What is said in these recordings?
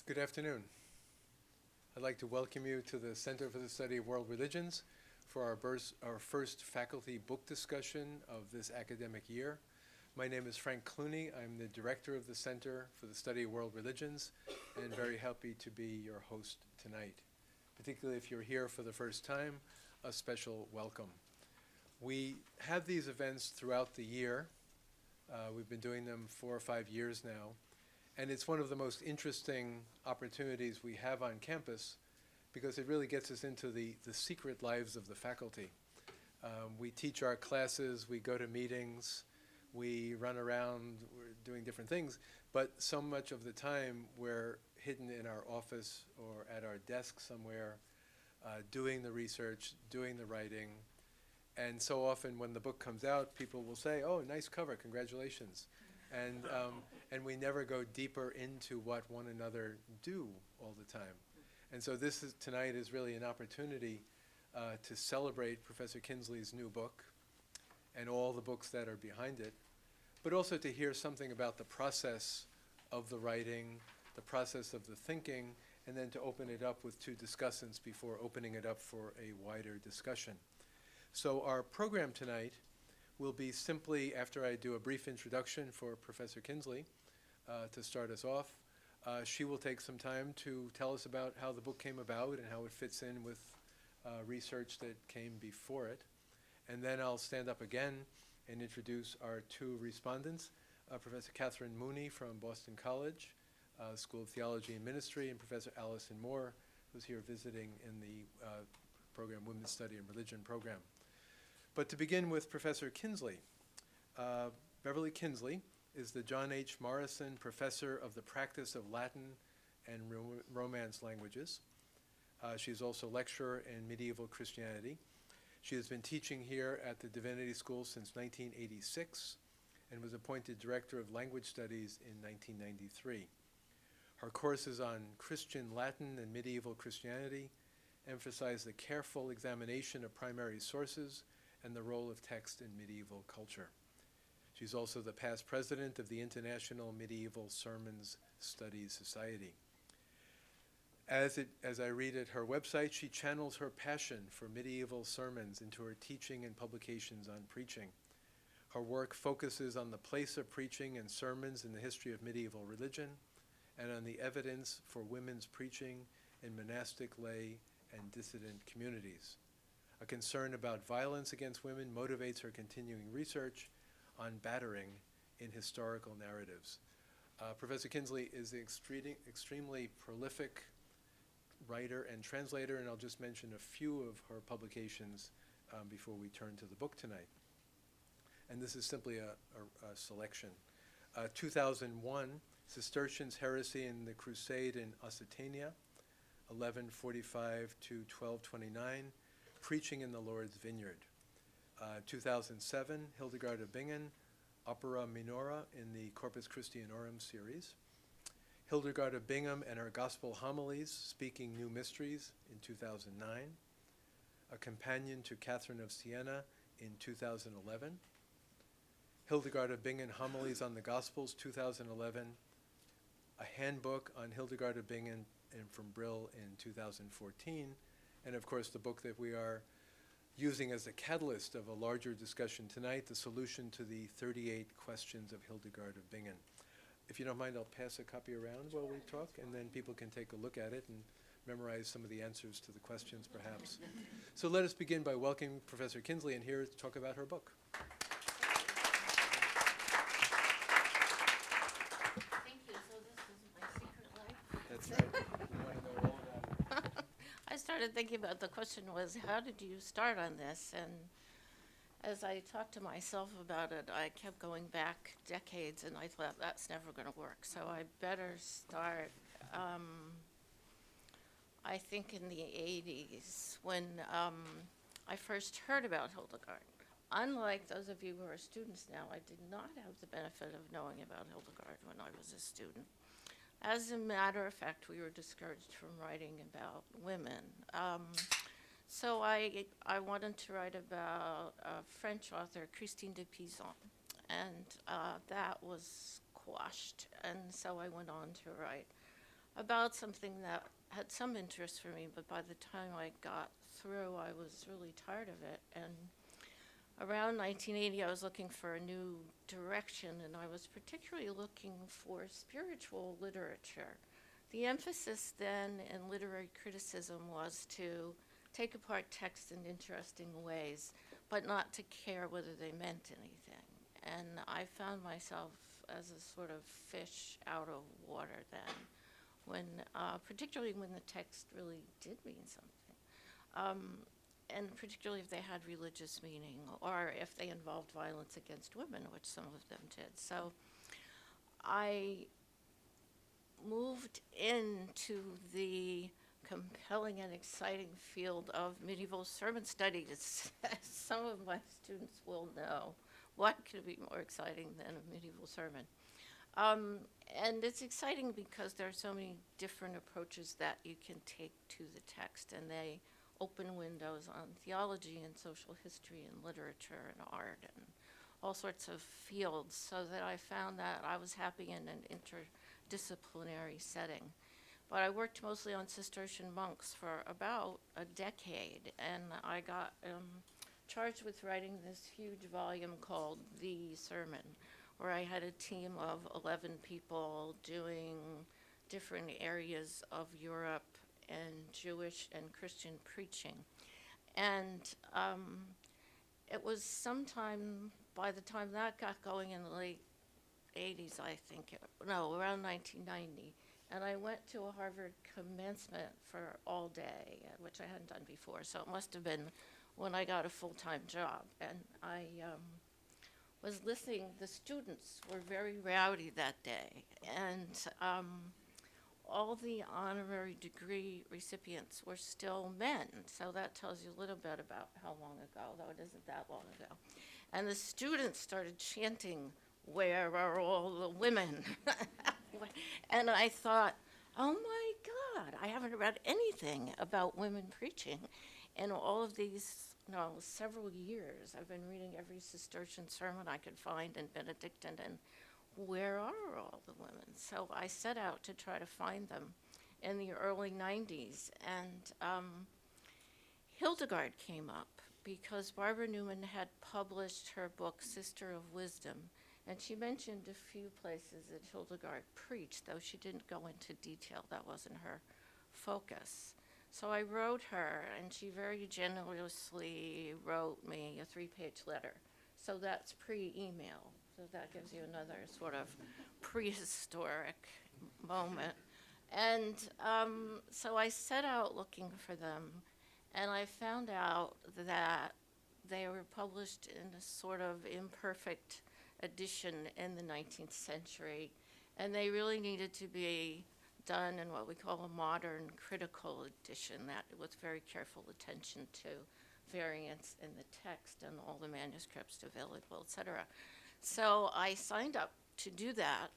Good afternoon. I'd like to welcome you to the Center for the Study of World Religions for our first faculty book discussion of this academic year. My name is Frank Clooney. I'm the director of the Center for the Study of World Religions and very happy to be your host tonight. Particularly if you're here for the first time, a special welcome. We have these events throughout the year. We've been doing them 4 or 5 years now. And it's one of the most interesting opportunities we have on campus because it really gets us into the secret lives of the faculty. We teach our classes, we go to meetings, we run around, we're doing different things, but so much of the time we're hidden in our office or at our desk somewhere, doing the research, doing the writing. And so often when the book comes out, people will say, "Oh, nice cover, congratulations." And we never go deeper into what one another do all the time. And so tonight is really an opportunity to celebrate Professor Kienzle's new book and all the books that are behind it, but also to hear something about the process of the writing, the process of the thinking, and then to open it up with 2 discussants before opening it up for a wider discussion. So our program tonight will be simply, after I do a brief introduction for Professor Kienzle to start us off, she will take some time to tell us about how the book came about and how it fits in with research that came before it. And then I'll stand up again and introduce our 2 respondents, Professor Catherine Mooney from Boston College, School of Theology and Ministry, and Professor Alison More, who's here visiting in the program, Women's Study and Religion program. But to begin with Professor Kienzle, Beverly Kienzle is the John H. Morison Professor of the Practice of Latin and Romance Languages. She's also lecturer in medieval Christianity. She has been teaching here at the Divinity School since 1986 and was appointed Director of Language Studies in 1993. Her courses on Christian Latin and medieval Christianity emphasize the careful examination of primary sources and the role of text in medieval culture. She's also the past president of the International Medieval Sermons Studies Society. As I read at her website, she channels her passion for medieval sermons into her teaching and publications on preaching. Her work focuses on the place of preaching and sermons in the history of medieval religion and on the evidence for women's preaching in monastic, lay, and dissident communities. A concern about violence against women motivates her continuing research on battering in historical narratives. Professor Kienzle is an extremely prolific writer and translator, and I'll just mention a few of her publications before we turn to the book tonight. And this is simply a selection. 2001, Cistercians Heresy in the Crusade in Occitania, 1145 to 1229, Preaching in the Lord's Vineyard. 2007, Hildegard of Bingen, Opera Minora in the Corpus Christianorum series. Hildegard of Bingen and her Gospel Homilies, Speaking New Mysteries in 2009. A Companion to Catherine of Siena in 2011. Hildegard of Bingen Homilies on the Gospels, 2011. A Handbook on Hildegard of Bingen and from Brill in 2014. And of course, the book that we are using as a catalyst of a larger discussion tonight, The Solution to the 38 Questions of Hildegard of Bingen. If you don't mind, I'll pass a copy around while we talk, and then people can take a look at it and memorize some of the answers to the questions, perhaps. So let us begin by welcoming Professor Kienzle in here to talk about her book. Thank you. So this is my secret life? That's right. We want to know all about it. I started thinking about the question was, how did you start on this? And as I talked to myself about it, I kept going back decades, and I thought, that's never going to work. So I better start, I think, in the 80s, when I first heard about Hildegard. Unlike those of you who are students now, I did not have the benefit of knowing about Hildegard when I was a student. As a matter of fact, we were discouraged from writing about women. So I wanted to write about a French author, Christine de Pizan, and that was quashed. And so I went on to write about something that had some interest for me, but by the time I got through, I was really tired of it. And around 1980, I was looking for a new direction, and I was particularly looking for spiritual literature. The emphasis then in literary criticism was to take apart text in interesting ways, but not to care whether they meant anything. And I found myself as a sort of fish out of water then, when, particularly when the text really did mean something. And particularly if they had religious meaning or if they involved violence against women, which some of them did. So I moved into the compelling and exciting field of medieval sermon studies. As some of my students will know, what could be more exciting than a medieval sermon? And it's exciting because there are so many different approaches that you can take to the text, and they open windows on theology and social history and literature and art and all sorts of fields, so that I found that I was happy in an interdisciplinary setting. But I worked mostly on Cistercian monks for about a decade, and I got charged with writing this huge volume called The Sermon, where I had a team of 11 people doing different areas of Europe and Jewish and Christian preaching. And it was sometime, by the time that got going in the late 80s, I think, around 1990, and I went to a Harvard commencement for all day, which I hadn't done before, so it must have been when I got a full-time job. And I was listening, the students were very rowdy that day, and all the honorary degree recipients were still men, so that tells you a little bit about how long ago, though it isn't that long ago. And the students started chanting, "Where are all the women?" And I thought, oh my God, I haven't read anything about women preaching in all of these, several years. I've been reading every Cistercian sermon I could find and Benedictine, and where are all the women? So I set out to try to find them in the early 90s, and Hildegard came up because Barbara Newman had published her book, Sister of Wisdom, and she mentioned a few places that Hildegard preached, though she didn't go into detail. That wasn't her focus. So I wrote her, and she very generously wrote me a 3-page letter. So that's pre-email. So that gives you another sort of prehistoric moment. And so I set out looking for them, and I found out that they were published in a sort of imperfect edition in the 19th century, and they really needed to be done in what we call a modern critical edition, that with very careful attention to variants in the text and all the manuscripts available, etc. So I signed up to do that,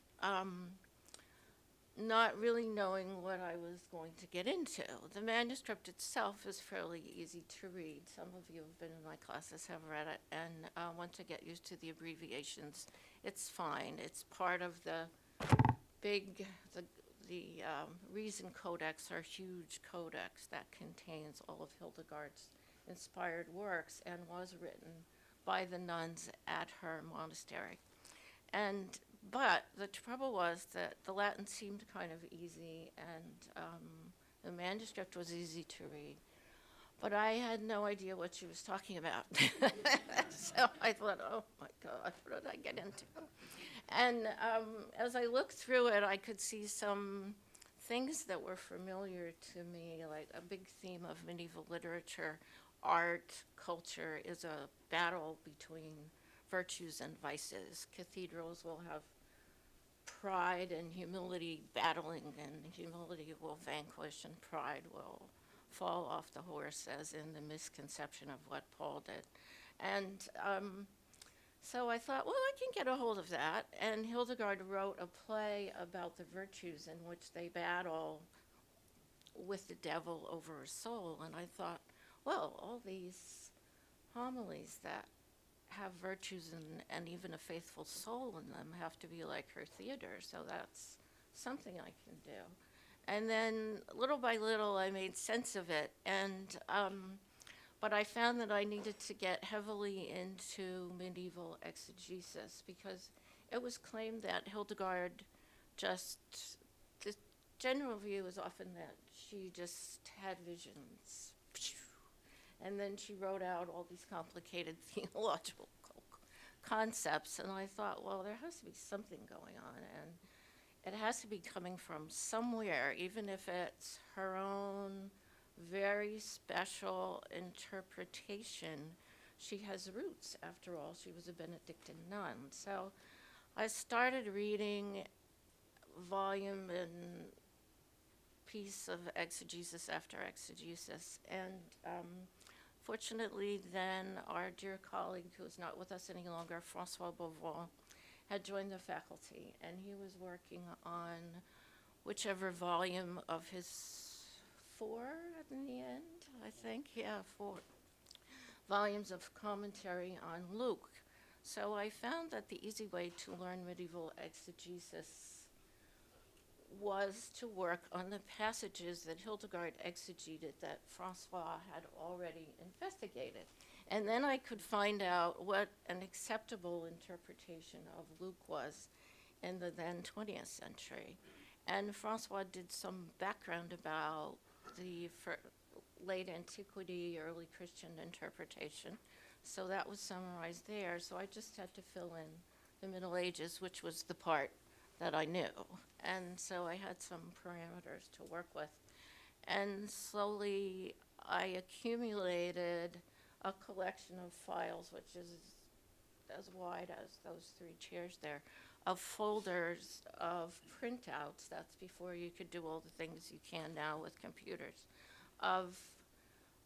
not really knowing what I was going to get into. The manuscript itself is fairly easy to read. Some of you have been in my classes, have read it, and once you get used to the abbreviations, it's fine. It's part of the big, the Reason Codex, our huge codex that contains all of Hildegard's inspired works and was written by the nuns at her monastery. But the trouble was that the Latin seemed kind of easy, and the manuscript was easy to read. But I had no idea what she was talking about. So I thought, oh my God, what did I get into? And as I looked through it, I could see some things that were familiar to me, like a big theme of medieval literature. Art, culture is a battle between virtues and vices. Cathedrals will have pride and humility battling, and humility will vanquish and pride will fall off the horse, as in the misconception of what Paul did. And so I thought, well, I can get a hold of that. And Hildegard wrote a play about the virtues in which they battle with the devil over a soul. And I thought, well, all these homilies that have virtues and even a faithful soul in them have to be like her theater, so that's something I can do. And then little by little, I made sense of it. But I found that I needed to get heavily into medieval exegesis because it was claimed that Hildegard just, the general view is often that she just had visions. And then she wrote out all these complicated theological concepts. And I thought, well, there has to be something going on. And it has to be coming from somewhere, even if it's her own very special interpretation. She has roots, after all. She was a Benedictine nun. So I started reading volume and piece of exegesis after exegesis. And fortunately, then our dear colleague, who is not with us any longer, Francois Beauvoir, had joined the faculty, and he was working on whichever volume of his 4 in the end, I think, 4 volumes of commentary on Luke. So I found that the easy way to learn medieval exegesis was to work on the passages that Hildegard exegeted that Francois had already investigated. And then I could find out what an acceptable interpretation of Luke was in the then 20th century. And Francois did some background about the late antiquity, early Christian interpretation. So that was summarized there. So I just had to fill in the Middle Ages, which was the part that I knew. And so I had some parameters to work with. And slowly I accumulated a collection of files, which is as wide as those 3 chairs there, of folders of printouts. That's before you could do all the things you can now with computers, of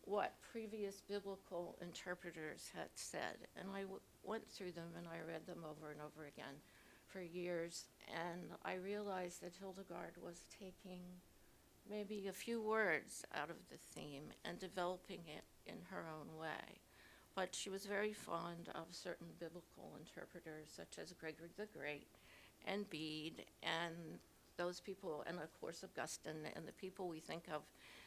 what previous biblical interpreters had said. And I went through them and I read them over and over again for years. And I realized that Hildegard was taking maybe a few words out of the theme and developing it in her own way. But she was very fond of certain biblical interpreters, such as Gregory the Great and Bede, and those people, and of course Augustine, and the people we think of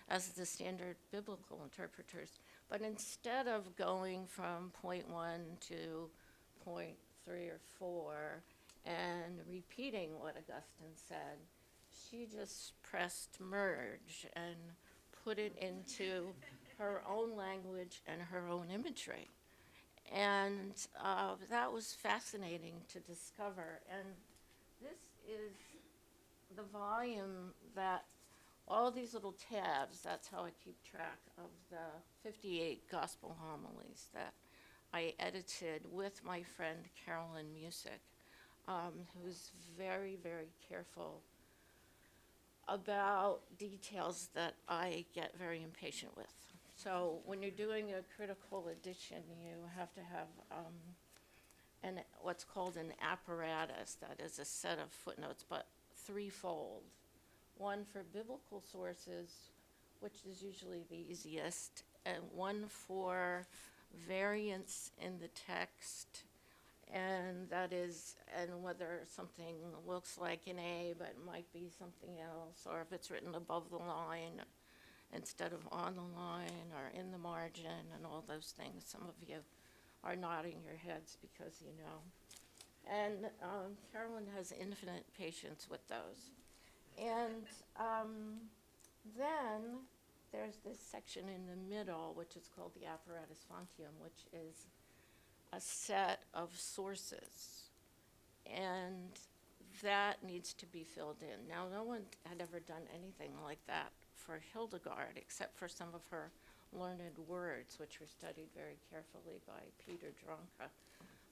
as the standard biblical interpreters. But instead of going from point 1 to point 3 or 4 and repeating what Augustine said, she just pressed merge and put it into her own language and her own imagery. And that was fascinating to discover. And this is the volume that all these little tabs, that's how I keep track of the 58 gospel homilies that I edited with my friend Carolyn Music, who's very, very careful about details that I get very impatient with. So when you're doing a critical edition, you have to have what's called an apparatus, that is a set of footnotes, but threefold. One for biblical sources, which is usually the easiest, and one for variants in the text, and that is, and whether something looks like an A but might be something else, or if it's written above the line instead of on the line or in the margin, and all those things. Some of you are nodding your heads because you know. And Carolyn has infinite patience with those. And then there's this section in the middle, which is called the apparatus fontium, which is a set of sources. And that needs to be filled in. Now, no one had ever done anything like that for Hildegard, except for some of her learned words, which were studied very carefully by Peter Dronka.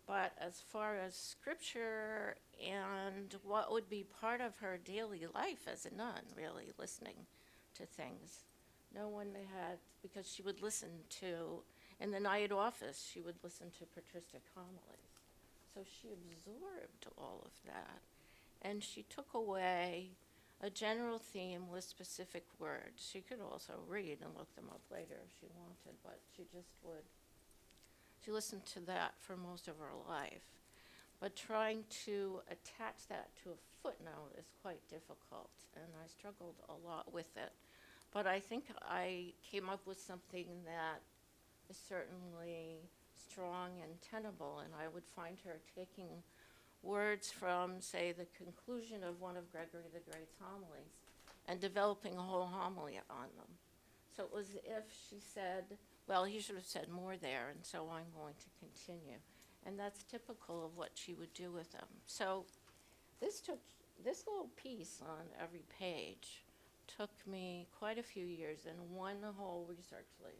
But as far as scripture and what would be part of her daily life as a nun, really listening to things, no one had, because she would listen to, in the night office, she would listen to patristic homilies. So she absorbed all of that. And she took away a general theme with specific words. She could also read and look them up later if she wanted, but she just would. She listened to that for most of her life. but trying to attach that to a footnote is quite difficult, and I struggled a lot with it. But I think I came up with something that is certainly strong and tenable, and I would find her taking words from, say, the conclusion of one of Gregory the Great's homilies and developing a whole homily on them. So it was as if she said, well, he should have said more there, and so I'm going to continue. And that's typical of what she would do with them. So this little piece on every page took me quite a few years and one whole research leave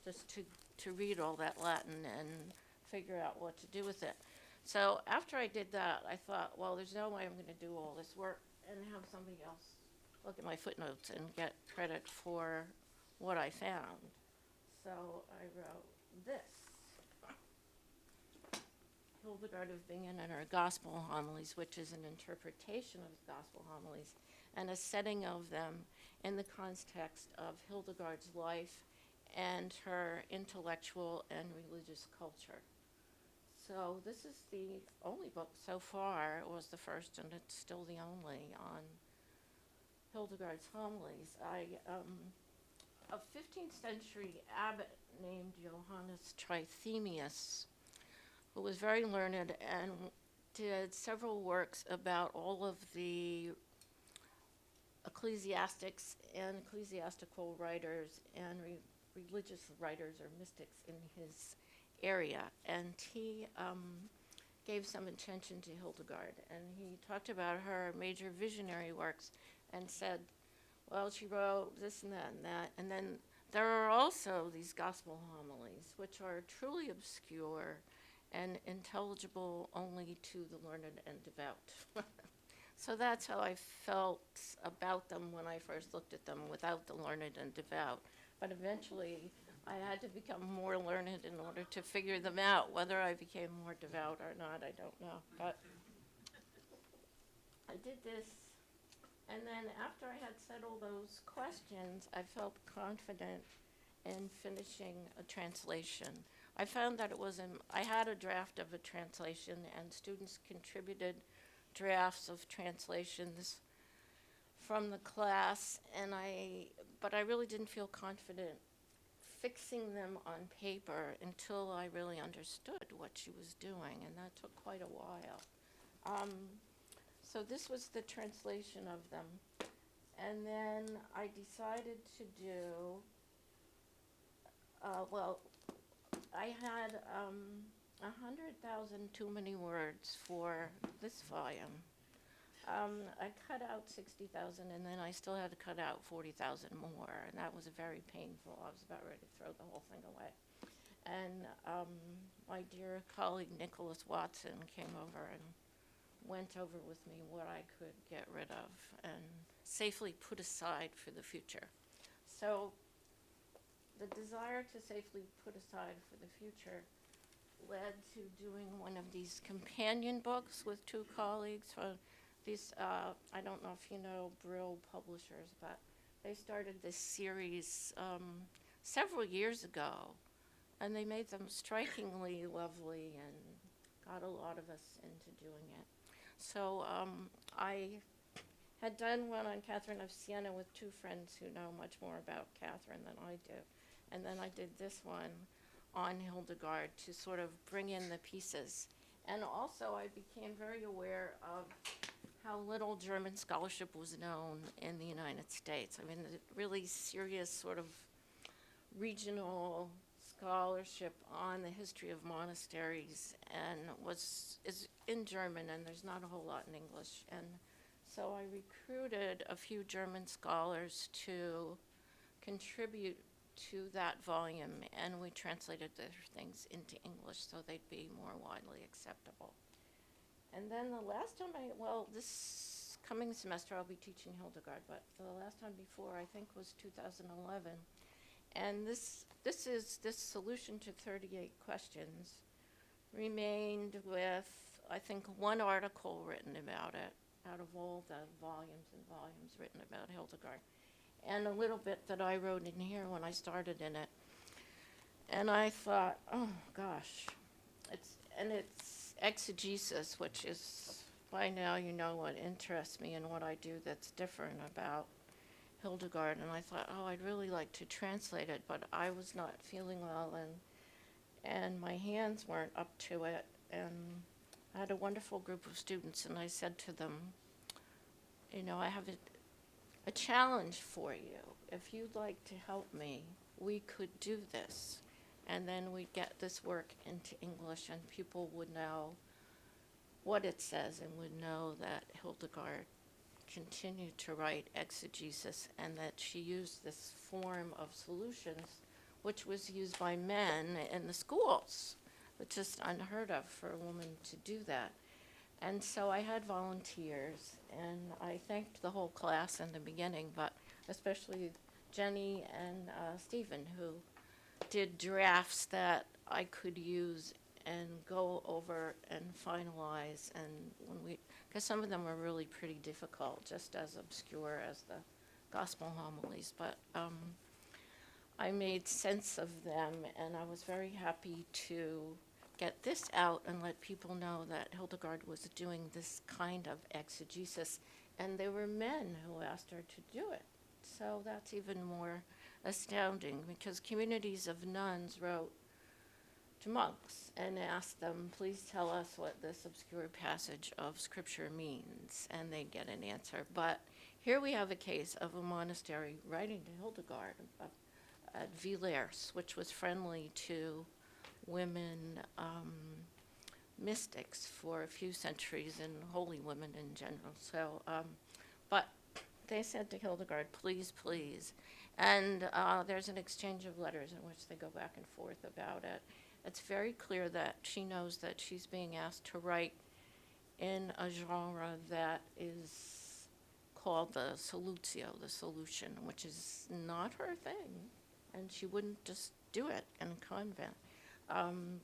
just to read all that Latin and figure out what to do with it. So after I did that, I thought, well, there's no way I'm going to do all this work and have somebody else look at my footnotes and get credit for what I found. So I wrote this. Hildegard of Bingen and her Gospel homilies, which is an interpretation of the Gospel homilies and a setting of them in the context of Hildegard's life and her intellectual and religious culture. So this is the only book so far. It was the first, and it's still the only, on Hildegard's homilies. A 15th century abbot named Johannes Trithemius, who was very learned and did several works about all of the ecclesiastics and ecclesiastical writers and religious writers or mystics in his area. And he gave some attention to Hildegard, and he talked about her major visionary works and said, well, she wrote this and that and that. And then there are also these gospel homilies, which are truly obscure and intelligible only to the learned and devout. So that's how I felt about them when I first looked at them, without the learned and devout. But eventually, I had to become more learned in order to figure them out. Whether I became more devout or not, I don't know. But I did this, and then after I had said all those questions, I felt confident in finishing a translation. I found that I had a draft of a translation, and students contributed drafts of translations from the class, but I really didn't feel confident fixing them on paper until I really understood what she was doing, and that took quite a while. So this was the translation of them, and then I decided to do, I had 100,000 too many words for this volume. I cut out 60,000, and then I still had to cut out 40,000 more, and that was very painful. I was about ready to throw the whole thing away. And my dear colleague Nicholas Watson came over and went over with me what I could get rid of and safely put aside for the future. So the desire to safely put aside for the future led to doing one of these companion books with two colleagues. These, I don't know if you know Brill Publishers, but they started this series several years ago, and they made them strikingly lovely and got a lot of us into doing it. So I had done one on Catherine of Siena with two friends who know much more about Catherine than I do, and then I did this one on Hildegard to sort of bring in the pieces. And also I became very aware of how little German scholarship was known in the United States. I mean, the really serious sort of regional scholarship on the history of monasteries is in German, and there's not a whole lot in English. And so I recruited a few German scholars to contribute to that volume, and we translated their things into English so they'd be more widely acceptable. And then the last time this coming semester I'll be teaching Hildegard, but the last time before I think was 2011. And this solution to 38 questions remained with, I think, one article written about it out of all the volumes and volumes written about Hildegard, and a little bit that I wrote in here when I started in it. And I thought, oh gosh, exegesis, which is, by now you know what interests me and what I do that's different about Hildegard, and I thought, oh, I'd really like to translate it, but I was not feeling well, and my hands weren't up to it, and I had a wonderful group of students, and I said to them, you know, I have a challenge for you. If you'd like to help me, we could do this, and then we'd get this work into English, and people would know what it says and would know that Hildegard continued to write exegesis and that she used this form of solutions, which was used by men in the schools. It's just unheard of for a woman to do that. And so I had volunteers, and I thanked the whole class in the beginning, but especially Jenny and Stephen, who did drafts that I could use and go over and finalize. And when we, because some of them were really pretty difficult, just as obscure as the gospel homilies, but I made sense of them, and I was very happy to get this out and let people know that Hildegard was doing this kind of exegesis, and there were men who asked her to do it. So that's even more astounding, because communities of nuns wrote to monks and asked them, please tell us what this obscure passage of scripture means, and they get an answer. But here we have a case of a monastery writing to Hildegard at Villers, which was friendly to women mystics for a few centuries and holy women in general. So, but they said to Hildegard, please, please. And there's an exchange of letters in which they go back and forth about it. It's very clear that she knows that she's being asked to write in a genre that is called the solutio, the solution, which is not her thing. And she wouldn't just do it in a convent.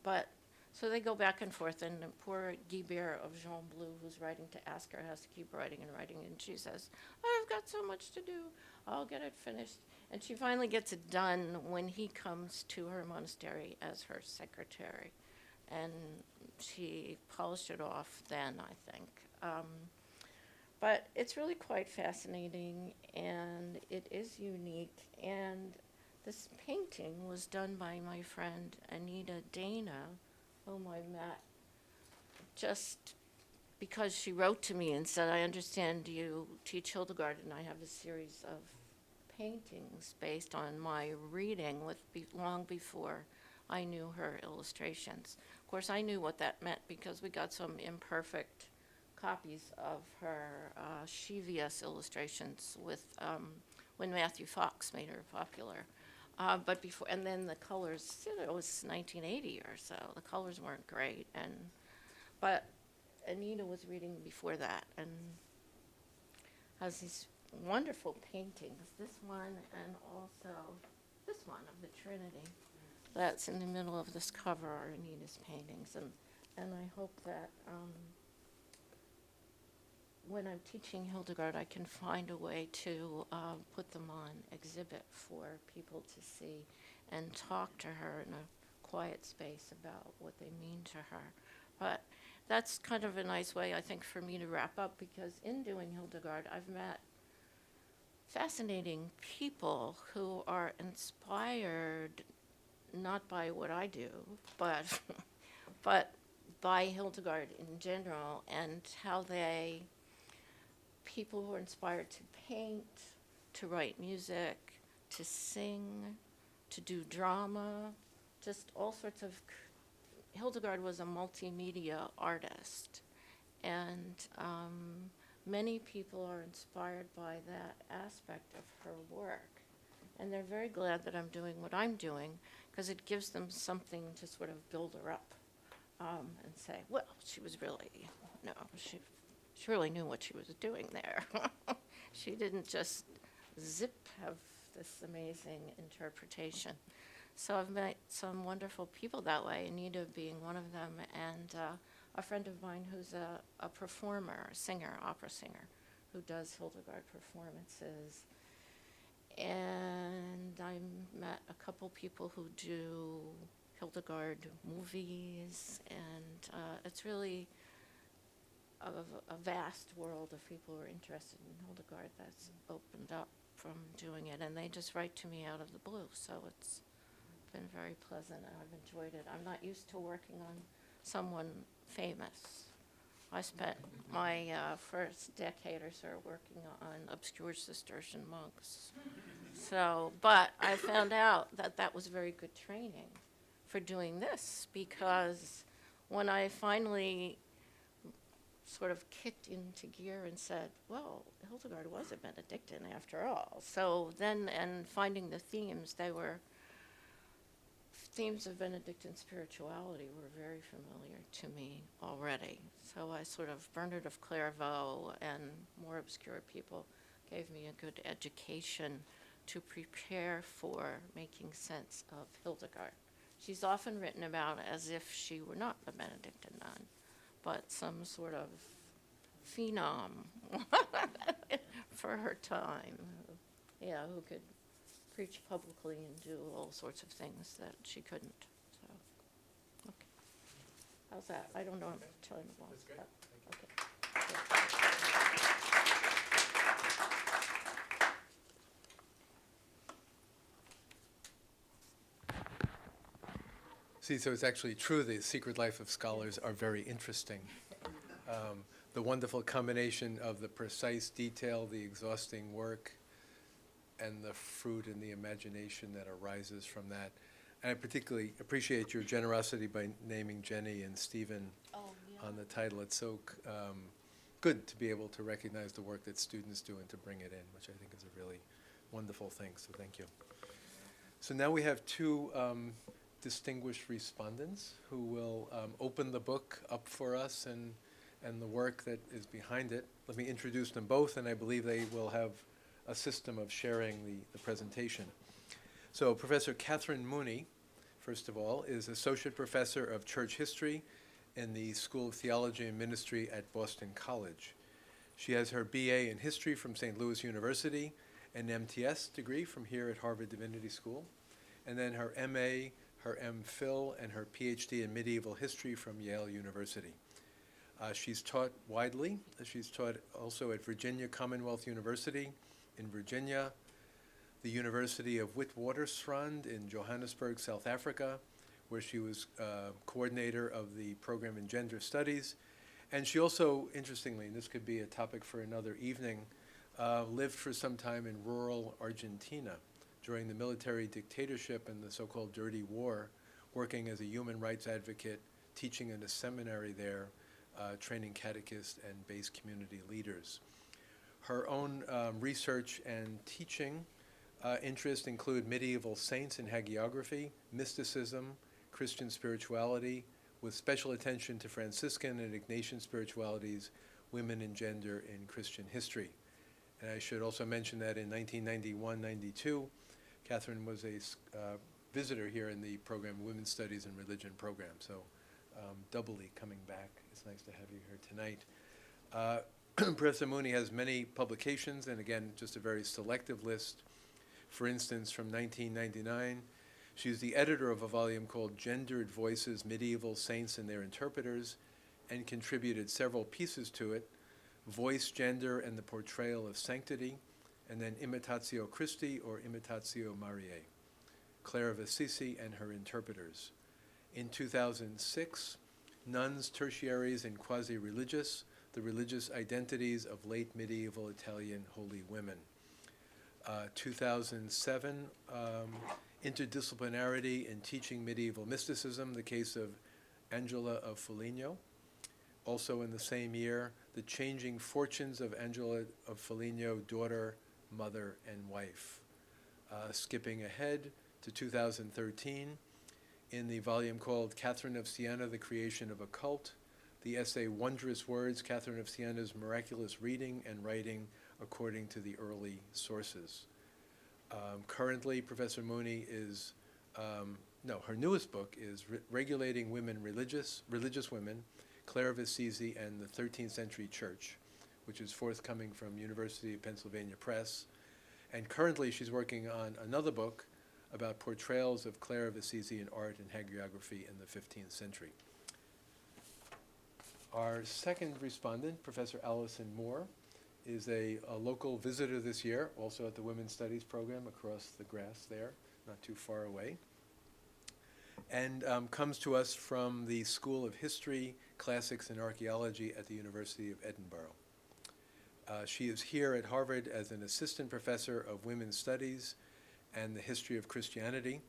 But so they go back and forth, and poor Guibert of Jean Bleu, who's writing to ask her, has to keep writing and writing, and she says, I've got so much to do, I'll get it finished. And she finally gets it done when he comes to her monastery as her secretary, and she polished it off then, I think. But it's really quite fascinating, and it is unique, and this painting was done by my friend Anita Dana, whom I met just because she wrote to me and said, I understand you teach Hildegard, and I have a series of paintings based on my reading long before I knew her illustrations. Of course, I knew what that meant because we got some imperfect copies of her Chevius illustrations with when Matthew Fox made her popular. But before, and then the colors, it was 1980 or so. The colors weren't great, but Anita was reading before that and has these wonderful paintings. This one and also this one of the Trinity. That's in the middle of this cover are Anita's paintings, and I hope that when I'm teaching Hildegard, I can find a way to put them on exhibit for people to see and talk to her in a quiet space about what they mean to her. But that's kind of a nice way, I think, for me to wrap up, because in doing Hildegard, I've met fascinating people who are inspired not by what I do, but but by Hildegard in general, and how people who are inspired to paint, to write music, to sing, to do drama, just all sorts of. Hildegard was a multimedia artist, and many people are inspired by that aspect of her work. And they're very glad that I'm doing what I'm doing, because it gives them something to sort of build her up and say, well, she really knew what she was doing there. She didn't just have this amazing interpretation. So I've met some wonderful people that way, Anita being one of them, and a friend of mine who's a performer, a singer, opera singer, who does Hildegard performances. And I met a couple people who do Hildegard movies, and it's really a vast world of people who are interested in Hildegard that's opened up from doing it, and they just write to me out of the blue, so it's been very pleasant, and I've enjoyed it. I'm not used to working on someone famous. I spent my first decade or so working on obscure Cistercian monks. So, but I found out that that was very good training for doing this, because when I finally sort of kicked into gear and said, well, Hildegard was a Benedictine after all. So then, and finding the themes, they were themes of Benedictine spirituality were very familiar to me already. So I sort of, Bernard of Clairvaux and more obscure people gave me a good education to prepare for making sense of Hildegard. She's often written about as if she were not a Benedictine nun, but some sort of phenom for her time. Yeah, who could preach publicly and do all sorts of things that she couldn't. So, okay. How's that? I don't know. I'm telling you long. That's great. See, so it's actually true the secret life of scholars are very interesting. The wonderful combination of the precise detail, the exhausting work, and the fruit and the imagination that arises from that. And I particularly appreciate your generosity by naming Jenny and Stephen on the title. It's so good to be able to recognize the work that students do and to bring it in, which I think is a really wonderful thing, so thank you. So now we have two distinguished respondents who will open the book up for us and the work that is behind it. Let me introduce them both, and I believe they will have a system of sharing the presentation. So Professor Catherine Mooney, first of all, is Associate Professor of Church History in the School of Theology and Ministry at Boston College. She has her BA in History from St. Louis University, an MTS degree from here at Harvard Divinity School, and then her MA, her MPhil, and her PhD in Medieval History from Yale University. She's taught widely. She's taught also at Virginia Commonwealth University in Virginia, the University of Witwatersrand in Johannesburg, South Africa, where she was coordinator of the program in Gender Studies. And she also, interestingly, and this could be a topic for another evening, lived for some time in rural Argentina during the military dictatorship and the so-called Dirty War, working as a human rights advocate, teaching in a seminary there, training catechists and base community leaders. Her own research and teaching interests include medieval saints and hagiography, mysticism, Christian spirituality, with special attention to Franciscan and Ignatian spiritualities, women and gender in Christian history. And I should also mention that in 1991-92, Catherine was a visitor here in the program, Women's Studies and Religion program, so doubly coming back. It's nice to have you here tonight. Professor Mooney has many publications, and again, just a very selective list. For instance, from 1999, she's the editor of a volume called Gendered Voices, Medieval Saints and Their Interpreters, and contributed several pieces to it: Voice, Gender, and the Portrayal of Sanctity, and then Imitatio Christi or Imitatio Mariae, Clare of Assisi and Her Interpreters. In 2006, Nuns, Tertiaries, and Quasi-Religious, the Religious Identities of Late Medieval Italian Holy Women. 2007, Interdisciplinarity in Teaching Medieval Mysticism, the case of Angela of Foligno. Also in the same year, The Changing Fortunes of Angela of Foligno, Daughter, Mother, and Wife. Skipping ahead to 2013, in the volume called Catherine of Siena, The Creation of a Cult, the essay Wondrous Words, Catherine of Siena's Miraculous Reading and Writing According to the Early Sources. Currently, Professor Mooney is, her newest book is Regulating Women, Religious Women, Clare of Assisi and the 13th Century Church, which is forthcoming from University of Pennsylvania Press. And currently she's working on another book about portrayals of Clare of Assisi in art and hagiography in the 15th century. Our second respondent, Professor Alison More, is a local visitor this year, also at the Women's Studies program across the grass there, not too far away, and comes to us from the School of History, Classics, and Archaeology at the University of Edinburgh. She is here at Harvard as an assistant professor of women's studies and the history of Christianity.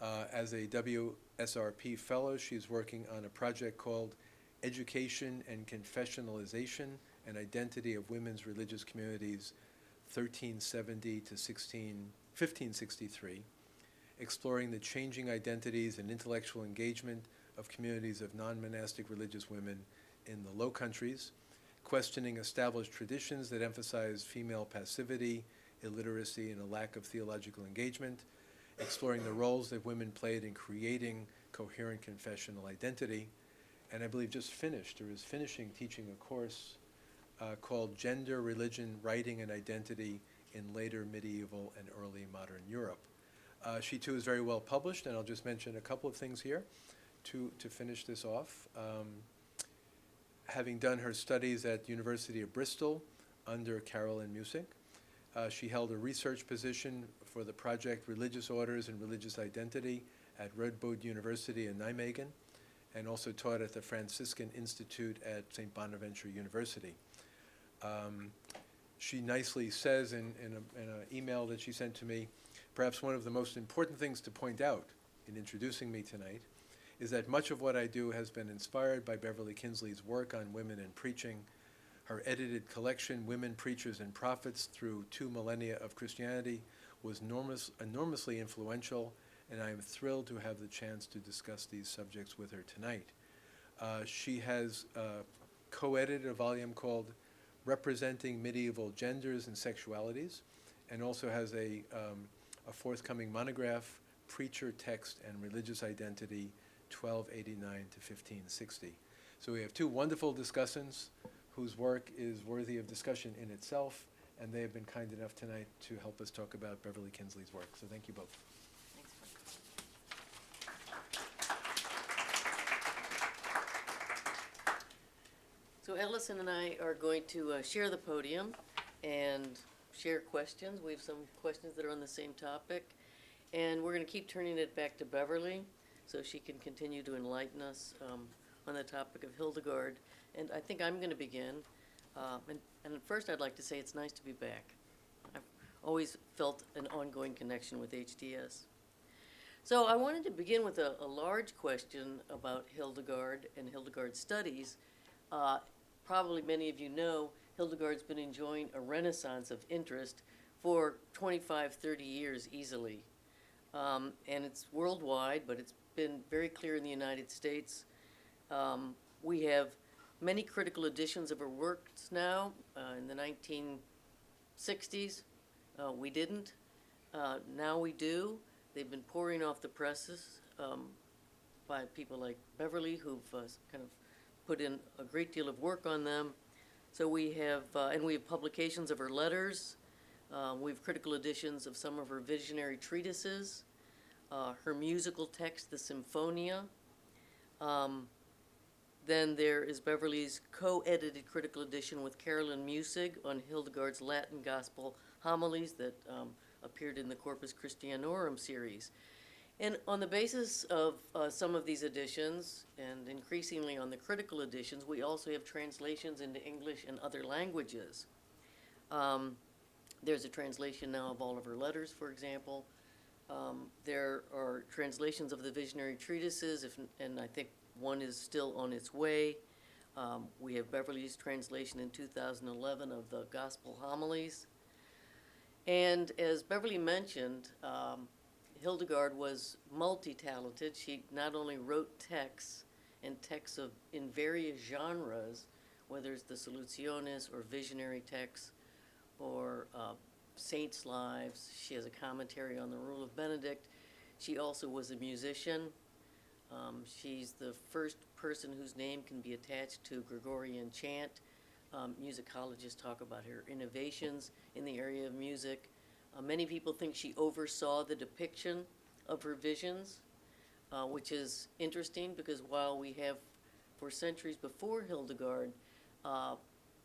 As a WSRP fellow, she's working on a project called Education and Confessionalization and Identity of Women's Religious Communities, 1370 to 1563, exploring the changing identities and intellectual engagement of communities of non-monastic religious women in the Low Countries, questioning established traditions that emphasize female passivity, illiteracy, and a lack of theological engagement, exploring the roles that women played in creating coherent confessional identity, and I believe just finished, or is finishing, teaching a course called Gender, Religion, Writing, and Identity in Later Medieval and Early Modern Europe. She too is very well published, and I'll just mention a couple of things here to finish this off. Having done her studies at University of Bristol under Carolyn Musick, she held a research position for the project Religious Orders and Religious Identity at Radboud University in Nijmegen, and also taught at the Franciscan Institute at St. Bonaventure University. She nicely says in an email that she sent to me, perhaps one of the most important things to point out in introducing me tonight is that much of what I do has been inspired by Beverly Kienzle's work on women and preaching. Her edited collection, Women, Preachers, and Prophets Through 2 Millennia of Christianity, was enormously influential, and I am thrilled to have the chance to discuss these subjects with her tonight. She has co-edited a volume called Representing Medieval Genders and Sexualities, and also has a forthcoming monograph, Preacher, Text, and Religious Identity, 1289 to 1560. So we have two wonderful discussants whose work is worthy of discussion in itself, and they have been kind enough tonight to help us talk about Beverly Kienzle's work. So thank you both. Thanks, Frank. So Alison and I are going to share the podium and share questions. We have some questions that are on the same topic, and we're going to keep turning it back to Beverly so she can continue to enlighten us on the topic of Hildegard. And I think I'm going to begin. And at first I'd like to say it's nice to be back. I've always felt an ongoing connection with HDS. So I wanted to begin with a large question about Hildegard and Hildegard's studies. Probably many of you know Hildegard's been enjoying a renaissance of interest for 25, 30 years easily. And it's worldwide, but it's been very clear in the United States. We have many critical editions of her works now. In the 1960s, we didn't. Now we do. They've been pouring off the presses by people like Beverly, who've kind of put in a great deal of work on them. So we have, and we have publications of her letters. We have critical editions of some of her visionary treatises, her musical text, the Symphonia. Then there is Beverly's co-edited critical edition with Carolyn Musick on Hildegard's Latin Gospel homilies that appeared in the Corpus Christianorum series. And on the basis of some of these editions, and increasingly on the critical editions, we also have translations into English and other languages. There's a translation now of all of her letters, for example. There are translations of the visionary treatises, and I think one is still on its way. We have Beverly's translation in 2011 of the Gospel homilies. And as Beverly mentioned, Hildegard was multi-talented. She not only wrote texts, and texts in various genres, whether it's the Solutiones or visionary texts or saints' lives. She has a commentary on the Rule of Benedict. She also was a musician. She's the first person whose name can be attached to Gregorian chant. Musicologists talk about her innovations in the area of music. Many people think she oversaw the depiction of her visions, which is interesting because while we have, for centuries before Hildegard,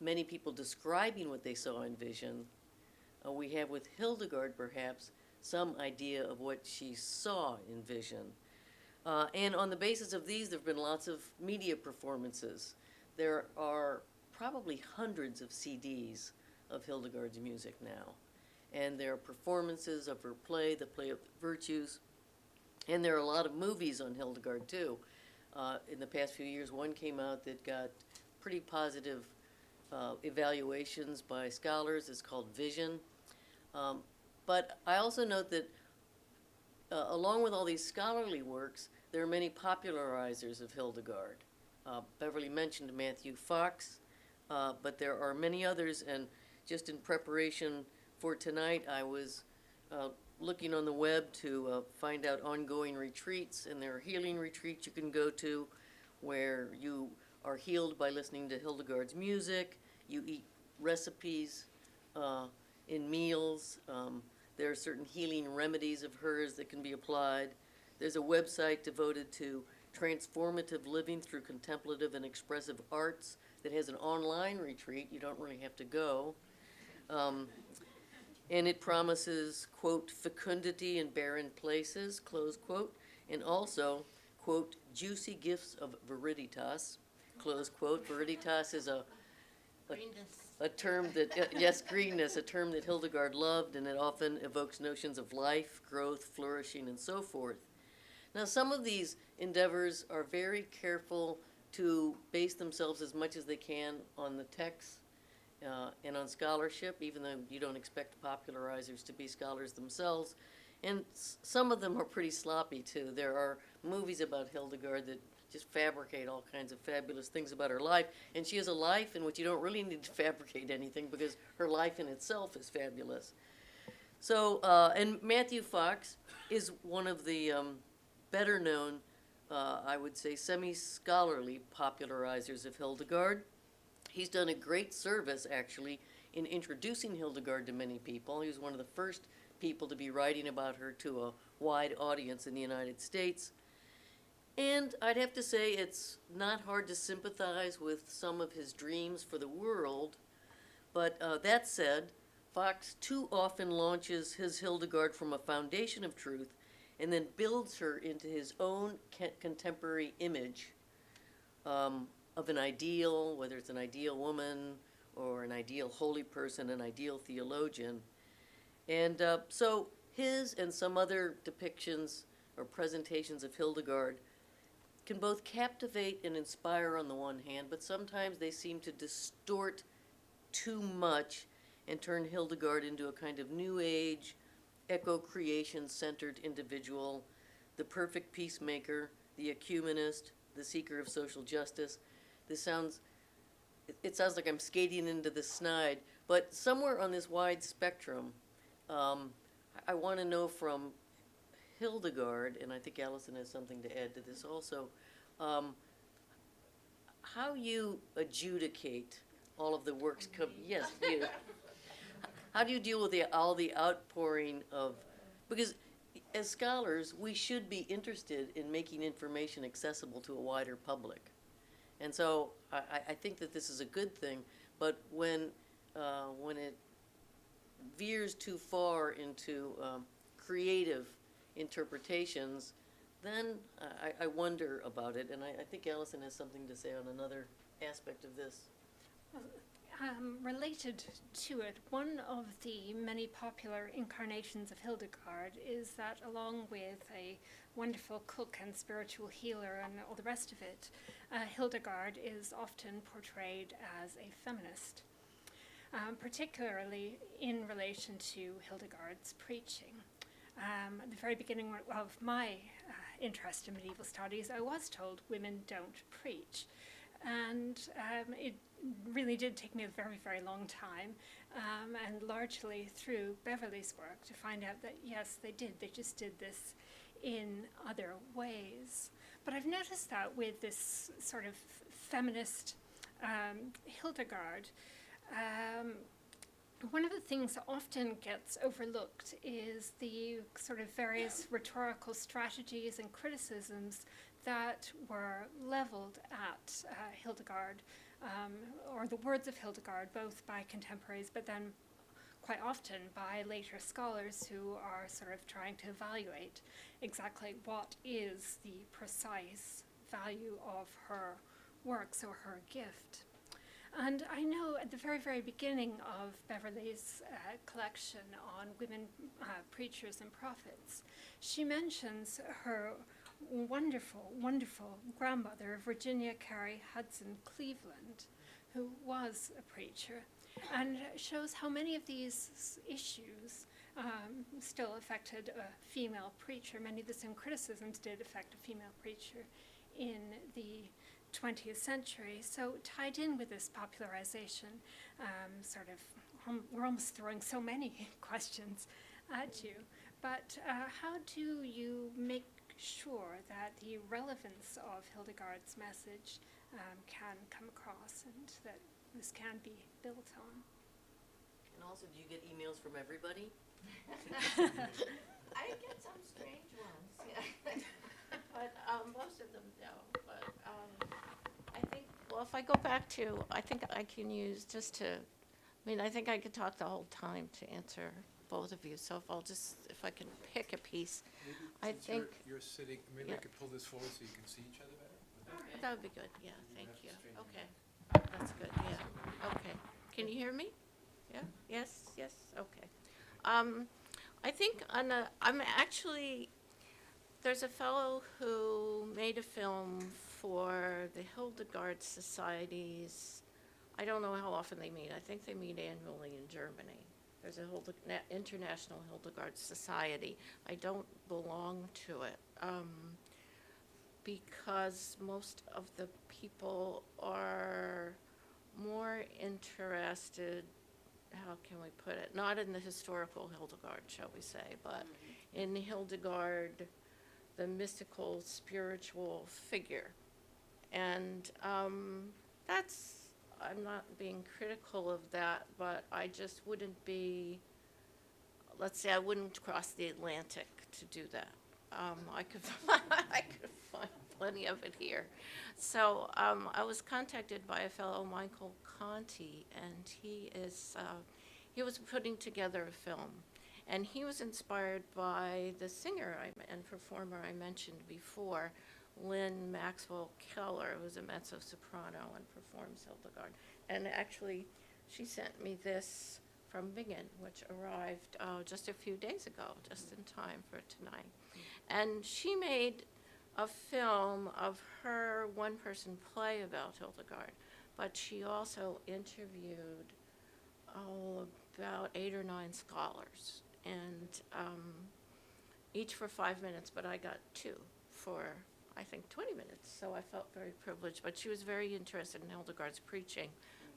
many people describing what they saw in vision, we have with Hildegard perhaps some idea of what she saw in vision. And on the basis of these, there have been lots of media performances. There are probably hundreds of CDs of Hildegard's music now. And there are performances of her play, The Play of Virtues, and there are a lot of movies on Hildegard too. In the past few years, one came out that got pretty positive evaluations by scholars. It's called Vision. But I also note that along with all these scholarly works, there are many popularizers of Hildegard. Beverly mentioned Matthew Fox, but there are many others, and just in preparation for tonight, I was looking on the web to find out ongoing retreats, and there are healing retreats you can go to where you are healed by listening to Hildegard's music. You eat recipes in meals. There are certain healing remedies of hers that can be applied. There's a website devoted to transformative living through contemplative and expressive arts that has an online retreat. You don't really have to go. And it promises, quote, fecundity in barren places, close quote, and also, quote, juicy gifts of viriditas, close quote. Viriditas is a term that, yes, greenness, a term that Hildegard loved, and it often evokes notions of life, growth, flourishing, and so forth. Now, some of these endeavors are very careful to base themselves as much as they can on the text and on scholarship, even though you don't expect popularizers to be scholars themselves. And some of them are pretty sloppy, too. There are movies about Hildegard that just fabricate all kinds of fabulous things about her life. And she has a life in which you don't really need to fabricate anything because her life in itself is fabulous. So, and Matthew Fox is one of the better known, I would say, semi-scholarly popularizers of Hildegard. He's done a great service, actually, in introducing Hildegard to many people. He was one of the first people to be writing about her to a wide audience in the United States. And I'd have to say it's not hard to sympathize with some of his dreams for the world. But that said, Fox too often launches his Hildegard from a foundation of truth and then builds her into his own contemporary image of an ideal, whether it's an ideal woman or an ideal holy person, an ideal theologian. And so his and some other depictions or presentations of Hildegard can both captivate and inspire on the one hand, but sometimes they seem to distort too much and turn Hildegard into a kind of new age, eco-creation-centered individual, the perfect peacemaker, the ecumenist, the seeker of social justice. It sounds like I'm skating into the snide, but somewhere on this wide spectrum, I want to know from Hildegard, and I think Alison has something to add to this also, how you adjudicate all of the works. Yes, you. How do you deal with all the outpouring of, because as scholars, we should be interested in making information accessible to a wider public. And so I think that this is a good thing, but when it veers too far into creative interpretations, then I wonder about it, and I think Alison has something to say on another aspect of this. Related to it, one of the many popular incarnations of Hildegard is that along with a wonderful cook and spiritual healer and all the rest of it, Hildegard is often portrayed as a feminist, particularly in relation to Hildegard's preaching. At the very beginning of my interest in medieval studies, I was told women don't preach. And it really did take me a very, very long time, and largely through Beverly's work, to find out that, yes, they did. They just did this in other ways. But I've noticed that with this sort of feminist Hildegard, one of the things that often gets overlooked is the sort of various rhetorical strategies and criticisms that were leveled at Hildegard, or the words of Hildegard, both by contemporaries, but then quite often by later scholars who are sort of trying to evaluate exactly what is the precise value of her works or her gift. And I know at the very, very beginning of Beverly's collection on women preachers and prophets, she mentions her wonderful, wonderful grandmother, Virginia Carey Hudson Cleveland, who was a preacher, and shows how many of these issues still affected a female preacher. Many of the same criticisms did affect a female preacher in the 20th century. So tied in with this popularization, we're almost throwing so many questions at you, but how do you make sure that the relevance of Hildegard's message can come across and that this can be built on? And also, do you get emails from everybody? I get some strange ones, yeah. But most of them no. But I think, well, if I go back to, I think I can use just to, I think I could talk the whole time to answer both of you. So if I can pick a piece, Maybe I since think, you're sitting, maybe I yeah. could pull this forward so you can see each other better. Okay. that would be good, yeah, thank have to you. straighten Okay, that's good, yeah, okay. Can you hear me? Yeah, yes, okay. I think there's a fellow who made a film for the Hildegard Societies. I don't know how often they meet. I think they meet annually in Germany. There's a International Hildegard Society. I don't belong to it because most of the people are more interested, how can we put it, not in the historical Hildegard, shall we say, but in Hildegard, the mystical, spiritual figure. And I'm not being critical of that, but I just wouldn't be, let's say I wouldn't cross the Atlantic to do that. I could find plenty of it here. So I was contacted by a fellow, Michael Conti, and he was putting together a film. And he was inspired by the singer and performer I mentioned before, Lynn Maxwell Keller, who's a mezzo-soprano and performs Hildegard. And actually, she sent me this from Bingen, which arrived just a few days ago, just in time for tonight. And she made a film of her one-person play about Hildegard, but she also interviewed about 8 or 9 scholars, and each for 5 minutes, but I got 2 for, I think, 20 minutes, so I felt very privileged. But she was very interested in Hildegard's preaching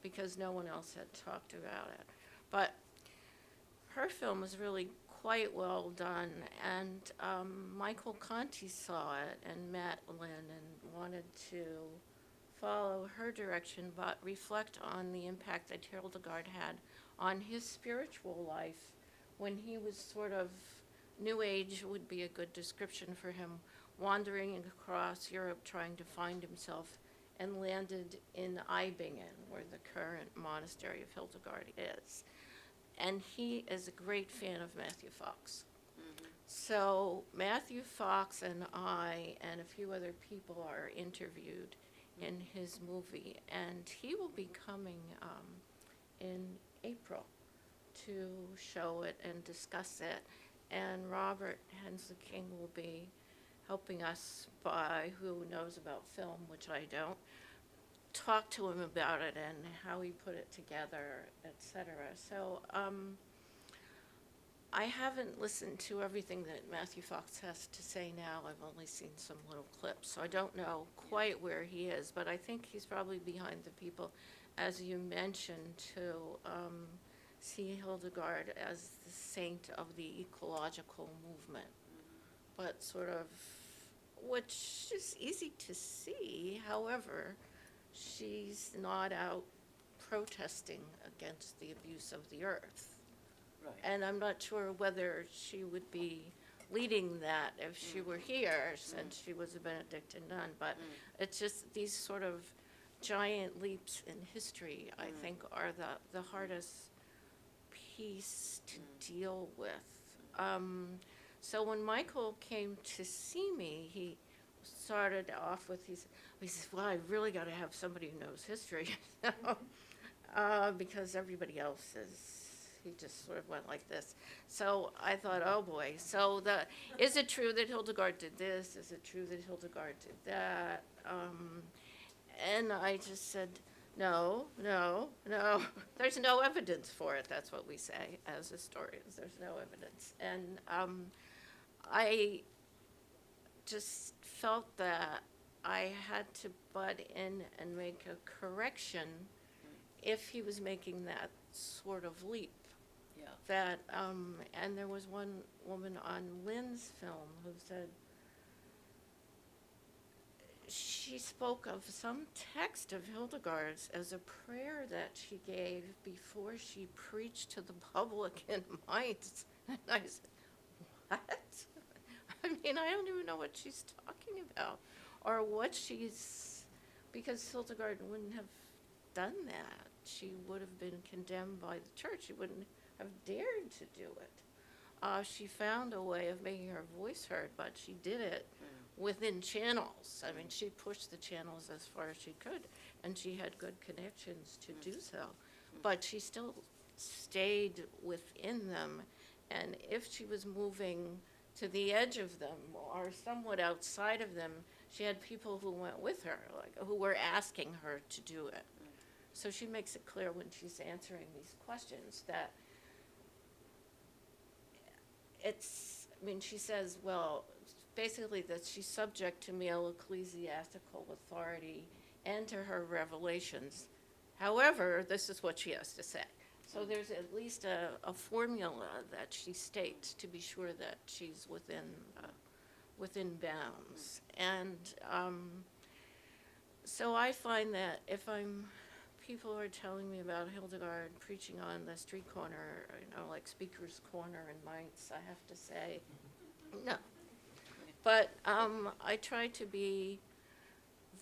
because no one else had talked about it. But her film was really quite well done, and Michael Conti saw it and met Lynn and wanted to follow her direction, but reflect on the impact that Hildegard had on his spiritual life when he was sort of, New Age would be a good description for him, wandering across Europe trying to find himself, and landed in Eibingen, where the current monastery of Hildegard is. And he is a great fan of Matthew Fox. So Matthew Fox and I and a few other people are interviewed in his movie, and he will be coming in April to show it and discuss it. And Robert Hensley King will be helping us, who knows about film, which I don't, talk to him about it and how he put it together, etc. So I haven't listened to everything that Matthew Fox has to say now. I've only seen some little clips, so I don't know quite where he is, but I think he's probably behind the people, as you mentioned, to see Hildegard as the saint of the ecological movement, but sort of, which is easy to see. However, she's not out protesting against the abuse of the earth. Right. And I'm not sure whether she would be leading that if she were here, since she was a Benedictine nun, but it's just these sort of giant leaps in history, I think, are the hardest piece to deal with. So when Michael came to see me, he started off with, he says, well, I really got to have somebody who knows history, because everybody else he just sort of went like this. So I thought, oh boy, so is it true that Hildegard did this? Is it true that Hildegard did that? And I just said, no, there's no evidence for it. That's what we say as historians, there's no evidence. And I just felt that I had to butt in and make a correction if he was making that sort of leap. Yeah. That, and there was one woman on Lynn's film who said, she spoke of some text of Hildegard's as a prayer that she gave before she preached to the public in Mainz. And I said, what? I mean, I don't even know what she's talking about, or what because Hildegard wouldn't have done that. She would have been condemned by the church. She wouldn't have dared to do it. She found a way of making her voice heard, but she did it within channels. I mean, she pushed the channels as far as she could, and she had good connections to do so. But she still stayed within them, and if she was moving to the edge of them or somewhat outside of them, she had people who went with her, like who were asking her to do it. So she makes it clear when she's answering these questions that she says, well, basically that she's subject to male ecclesiastical authority and to her revelations. However, this is what she has to say. So there's at least a formula that she states to be sure that she's within bounds. And so I find that if people are telling me about Hildegard preaching on the street corner, like Speaker's Corner in Mainz, I have to say, no. But I try to be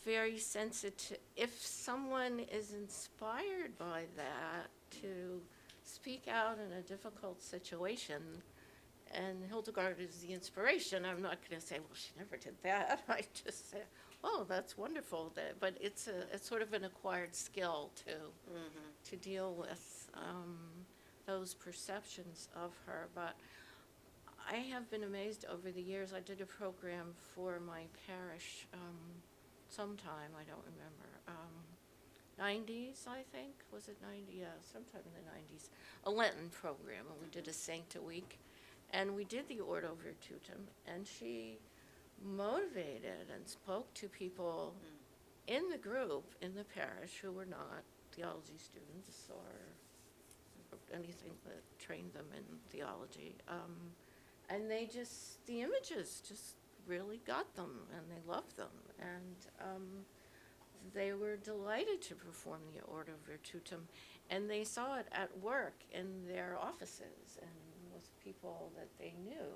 very sensitive. If someone is inspired by that to speak out in a difficult situation, and Hildegard is the inspiration, I'm not going to say, well, she never did that. I just say, oh, that's wonderful. But it's sort of an acquired skill to deal with those perceptions of her. But I have been amazed over the years. I did a program for my parish sometime, I don't remember, 90s, I think. Was it 90? Yeah, sometime in the 90s. A Lenten program, and we did a saint a week. And we did the Ordo Virtutum, and she motivated and spoke to people in the group, in the parish, who were not theology students or anything that trained them in theology. And the images just really got them, and they loved them. And they were delighted to perform the Ordo Virtutum, and they saw it at work in their offices and with people that they knew.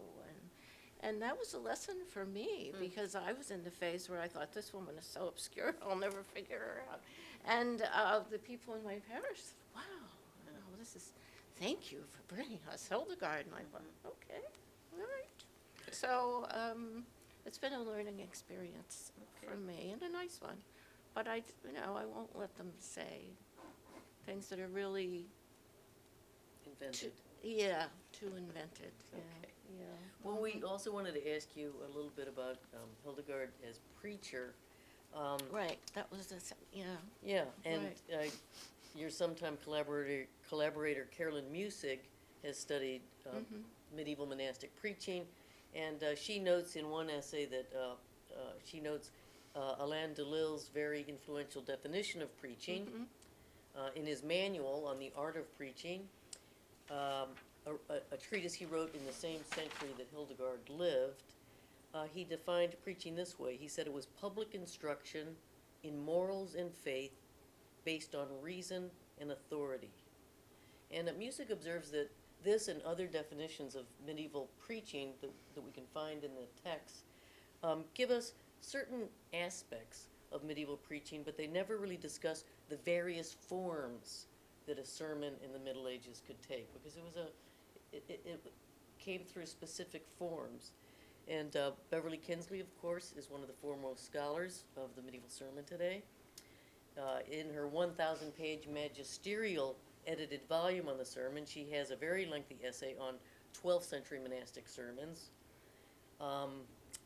And that was a lesson for me, because I was in the phase where I thought, this woman is so obscure, I'll never figure her out. And the people in my parish said, wow, thank you for bringing us Hildegard. And I thought, okay, all right. So it's been a learning experience for me, and a nice one. But I won't let them say things that are really Invented. Too invented. Okay. Yeah. Well, we also wanted to ask you a little bit about Hildegard as preacher. Right. That was Yeah, and your sometime collaborator Carolyn Musig has studied medieval monastic preaching, and she notes in one essay that Alain Delille's very influential definition of preaching in his manual on the art of preaching, a treatise he wrote in the same century that Hildegard lived. He defined preaching this way. He said it was public instruction in morals and faith based on reason and authority. And Musick observes that this and other definitions of medieval preaching that we can find in the text give us certain aspects of medieval preaching, but they never really discuss the various forms that a sermon in the Middle Ages could take, because it came through specific forms. And Beverly Kienzle, of course, is one of the foremost scholars of the medieval sermon today. In her 1,000-page magisterial edited volume on the sermon, she has a very lengthy essay on 12th century monastic sermons.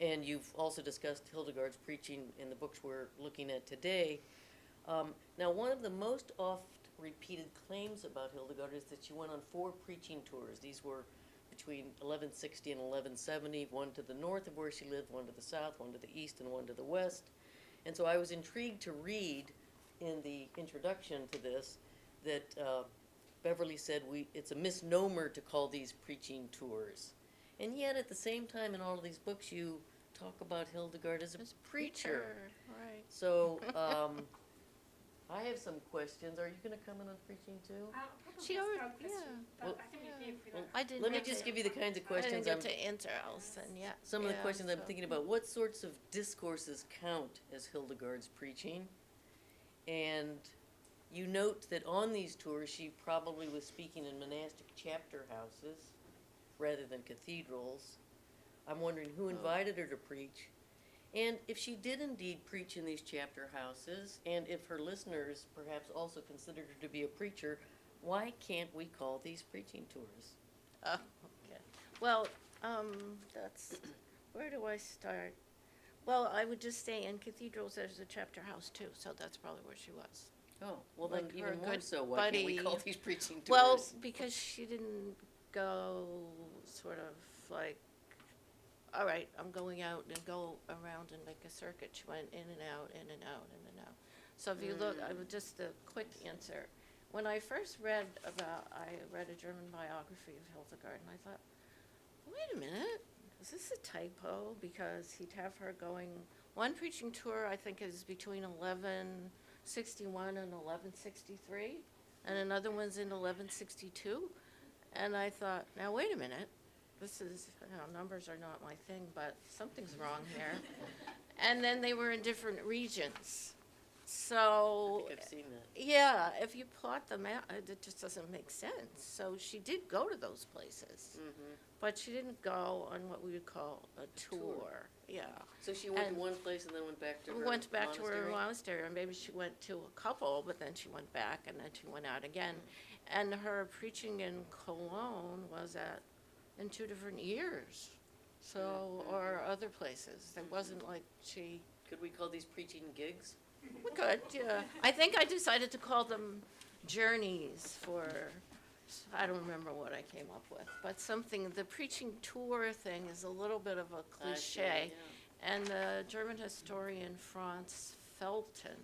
And you've also discussed Hildegard's preaching in the books we're looking at today. Now, one of the most oft repeated claims about Hildegard is that she went on 4 preaching tours. These were between 1160 and 1170, one to the north of where she lived, one to the south, one to the east, and one to the west. And so I was intrigued to read in the introduction to this that Beverly said it's a misnomer to call these preaching tours. And yet at the same time in all of these books you talk about Hildegard as a preacher. Right. So I have some questions. Are you going to comment on preaching too? She already, yeah. Well, I think we gave for well, that. I didn't Let me get just to- give you the kinds of I didn't questions get to answer, Allison, yeah. some of the Yeah, questions I'm so- thinking about. What sorts of discourses count as Hildegard's preaching? And you note that on these tours she probably was speaking in monastic chapter houses rather than cathedrals. I'm wondering who invited her to preach, and if she did indeed preach in these chapter houses, and if her listeners perhaps also considered her to be a preacher, why can't we call these preaching tours? Oh, okay. Well, that's, where do I start? Well, I would just say in cathedrals, there's a chapter house too, so that's probably where she was. Oh, well then Like her even more good so, why can't we buddy- call these preaching tours? Well, because she didn't go sort of like, all right, I'm going out and go around and make a circuit. She went in and out, in and out, in and out. So if you look, I would just a quick answer. When I first read I read a German biography of Hildegard, and I thought, wait a minute, is this a typo? Because he'd have her going, one preaching tour I think is between 1161 and 1163, and another one's in 1162. And I thought, now wait a minute, this is, numbers are not my thing, but something's wrong here. And then they were in different regions. So, I think I've seen that. yeah, if you plot them out, it just doesn't make sense. So she did go to those places, but she didn't go on what we would call a tour. Yeah. So she went And- to one place and then went back to her Went back to her monastery? monastery, or maybe she went to a couple, but then she went back, and then she went out again. And her preaching in Cologne was in 2 different years, so, or other places. It wasn't like she, Could we call these preaching gigs? we could, yeah. I think I decided to call them journeys for, I don't remember what I came up with, but something, the preaching tour thing is a little bit of a I see, cliche. yeah. And the German historian Franz Felten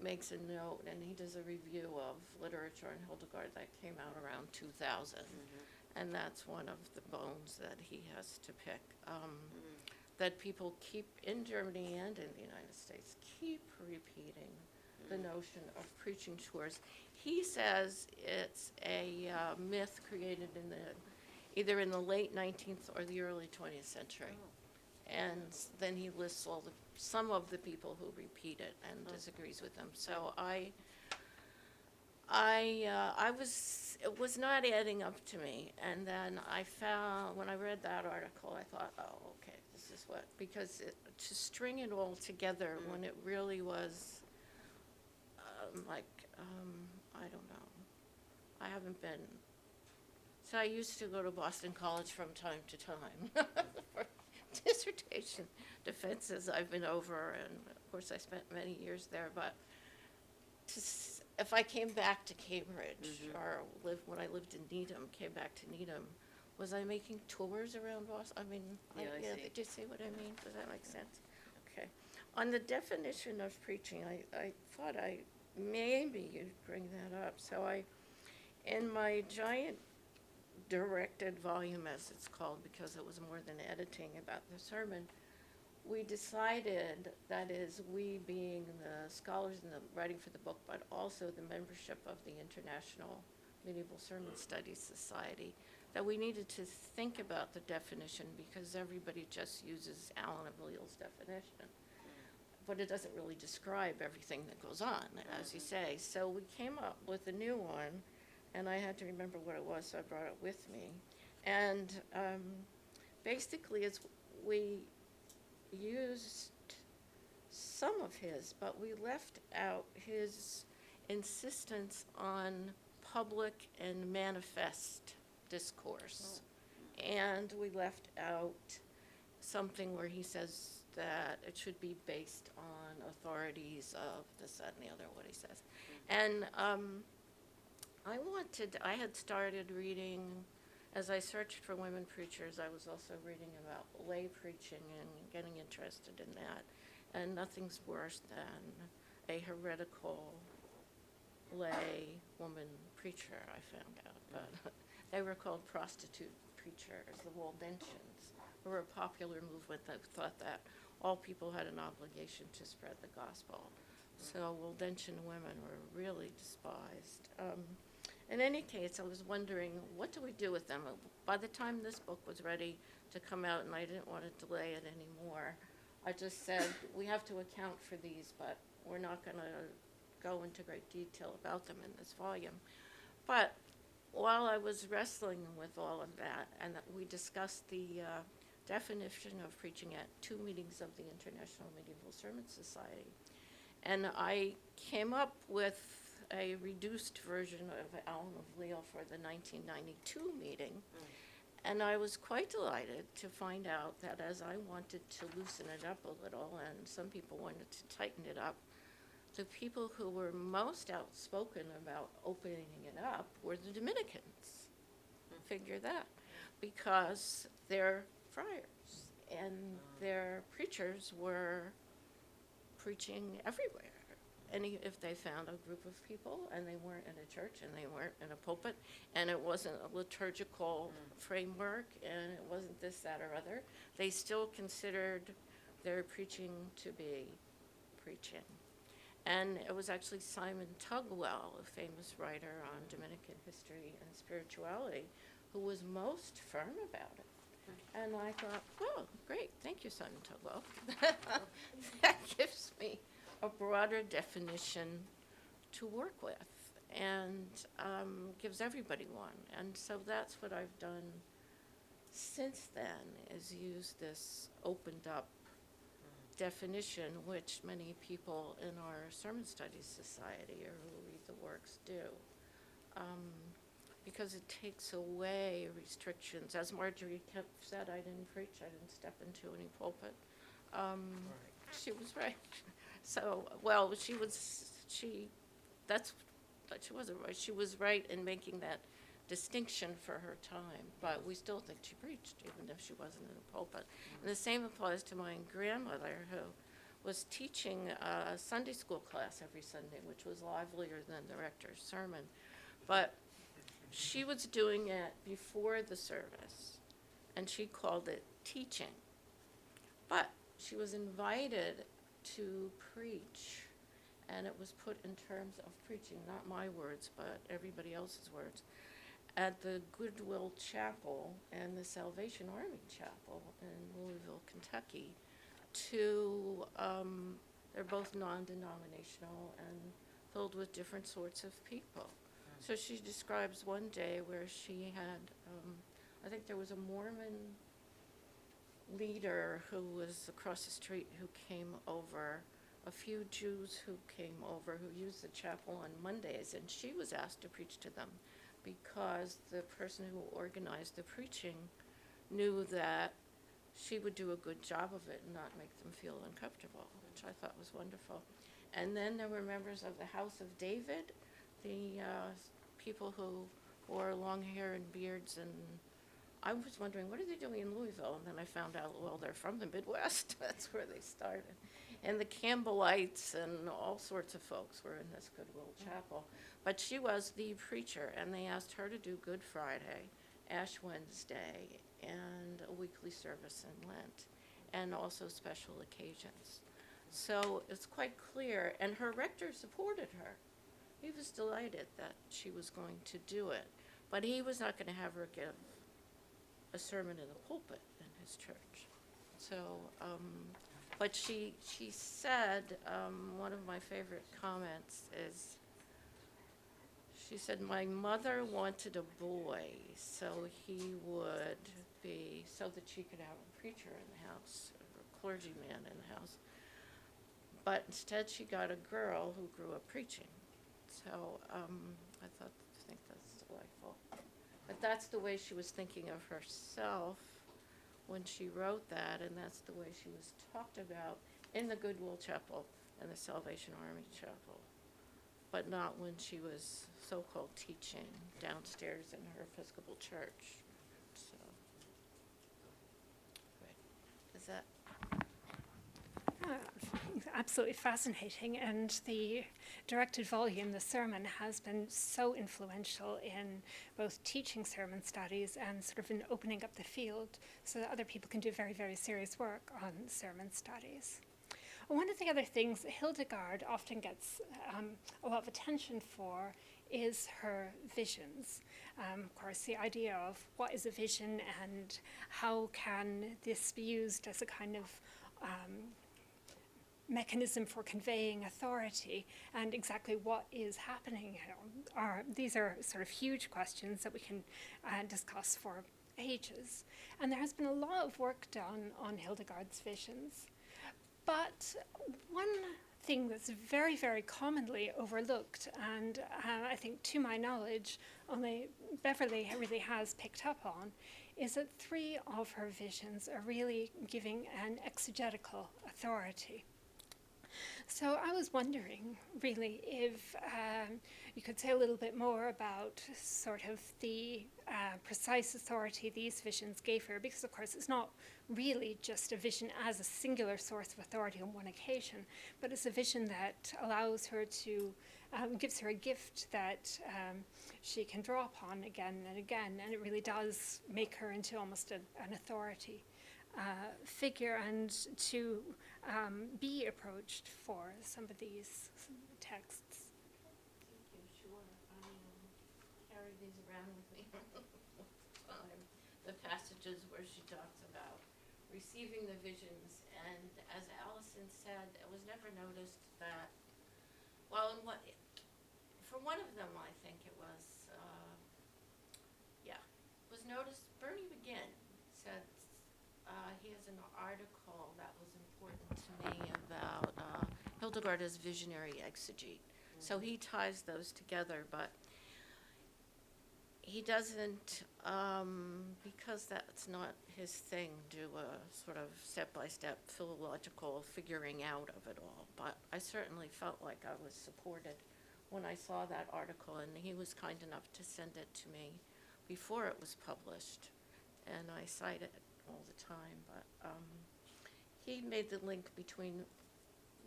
makes a note, and he does a review of literature on Hildegard that came out around 2000. And that's one of the bones that he has to pick, that people keep, in Germany and in the United States, keep repeating the notion of preaching tours. He says it's a myth created either in the late 19th or the early 20th century. And then he lists some of the people who repeat it and disagrees with them. So it was not adding up to me. And then I found, when I read that article, I thought, oh, okay, this is what, because to string it all together when it really was I don't know. I haven't been, so I used to go to Boston College from time to time for dissertation defenses I've been over, and of course I spent many years there, but if I came back to Cambridge, or when I lived in Needham, came back to Needham, was I making tours around Boston? I mean, Yeah, I see. did you see what I mean? Does that make sense? Okay. On the definition of preaching, I thought maybe you'd bring that up. So in my giant directed volume, as it's called, because it was more than editing about the sermon, we decided, that is, we being the scholars in the writing for the book, but also the membership of the International Medieval Sermon Studies Society, that we needed to think about the definition because everybody just uses Alan of Leal's definition. But it doesn't really describe everything that goes on, as you say. So we came up with a new one, and I had to remember what it was, so I brought it with me. And basically, we used some of his, but we left out his insistence on public and manifest discourse. And we left out something where he says that it should be based on authorities of this, that, and the other, what he says. And I had started reading, as I searched for women preachers, I was also reading about lay preaching and getting interested in that. And nothing's worse than a heretical lay woman preacher, I found out. But they were called prostitute preachers, the Waldensians, who were a popular movement that thought that all people had an obligation to spread the gospel. So Waldensian women were really despised. In any case, I was wondering, what do we do with them? By the time this book was ready to come out, and I didn't want to delay it anymore, I just said, we have to account for these, but we're not going to go into great detail about them in this volume. But while I was wrestling with all of that, and that we discussed the definition of preaching at 2 meetings of the International Medieval Sermon Society, and I came up with a reduced version of Alan of Leal for the 1992 meeting, and I was quite delighted to find out that as I wanted to loosen it up a little, and some people wanted to tighten it up, the people who were most outspoken about opening it up were the Dominicans. Figure that, because they're friars, and their preachers were preaching everywhere. If they found a group of people and they weren't in a church and they weren't in a pulpit and it wasn't a liturgical framework and it wasn't this, that, or other, they still considered their preaching to be preaching. And it was actually Simon Tugwell, a famous writer on Dominican history and spirituality, who was most firm about it. And I thought, well, great, thank you, Simon Tugwell. That gives me a broader definition to work with and gives everybody one. And so that's what I've done since then, is use this opened up definition, which many people in our Sermon Studies Society or who read the works do, because it takes away restrictions. As Marjorie kept said, I didn't preach, I didn't step into any pulpit. She was right. So, well, she wasn't right. She was right in making that distinction for her time, but we still think she preached, even if she wasn't in a pulpit. And the same applies to my grandmother, who was teaching a Sunday school class every Sunday, which was livelier than the rector's sermon. But she was doing it before the service, and she called it teaching. But she was invited to preach, and it was put in terms of preaching, not my words, but everybody else's words, at the Goodwill Chapel and the Salvation Army Chapel in Louisville, Kentucky. They're both non-denominational and filled with different sorts of people. So she describes one day where she had, I think there was a Mormon leader who was across the street who came over, a few Jews who came over who used the chapel on Mondays, and she was asked to preach to them because the person who organized the preaching knew that she would do a good job of it and not make them feel uncomfortable, which I thought was wonderful. And then there were members of the House of David, the people who wore long hair and beards, and I was wondering, what are they doing in Louisville? And then I found out, well, they're from the Midwest. That's where they started. And the Campbellites and all sorts of folks were in this Goodwill Chapel. But she was the preacher, and they asked her to do Good Friday, Ash Wednesday, and a weekly service in Lent. and also special occasions. So it's quite clear, and her rector supported her. He was delighted that she was going to do it, but he was not going to have her give a sermon in the pulpit in his church. So, but she said, one of my favorite comments is, she said, my mother wanted a boy, so he would be, so that she could have a preacher in the house, or a clergyman in the house. But instead she got a girl who grew up preaching. So I think that's delightful. But that's the way she was thinking of herself when she wrote that, and that's the way she was talked about in the Goodwill Chapel and the Salvation Army Chapel, but not when she was so-called teaching downstairs in her Episcopal church. So, right. Is that? Absolutely fascinating, and the directed volume, the sermon, has been so influential in both teaching sermon studies and sort of in opening up the field so that other people can do very, very serious work on sermon studies. One of the other things that Hildegard often gets a lot of attention for is her visions. Of course, the idea of what is a vision and how can this be used as a kind of mechanism for conveying authority, and exactly what is happening. These are sort of huge questions that we can discuss for ages. And there has been a lot of work done on Hildegard's visions. But one thing that's very, very commonly overlooked, and I think to my knowledge, only Beverly really has picked up on, is that 3 of her visions are really giving an exegetical authority. So I was wondering, really, if you could say a little bit more about sort of the precise authority these visions gave her, because of course it's not really just a vision as a singular source of authority on one occasion, but it's a vision that allows her to, gives her a gift that she can draw upon again and again, and it really does make her into almost an authority figure, and to be approached for some of these texts. Thank you, sure. I carry these around with me all the time. The passages where she talks about receiving the visions, and as Alison said, it was never noticed that, well, for one of them, I think it was, was noticed, Bernie McGinn said, he has an article that was important to me about Hildegard as visionary exegete. So he ties those together, but he doesn't, because that's not his thing, do a sort of step-by-step philological figuring out of it all. But I certainly felt like I was supported when I saw that article, and he was kind enough to send it to me before it was published, and I cite it all the time. But he made the link between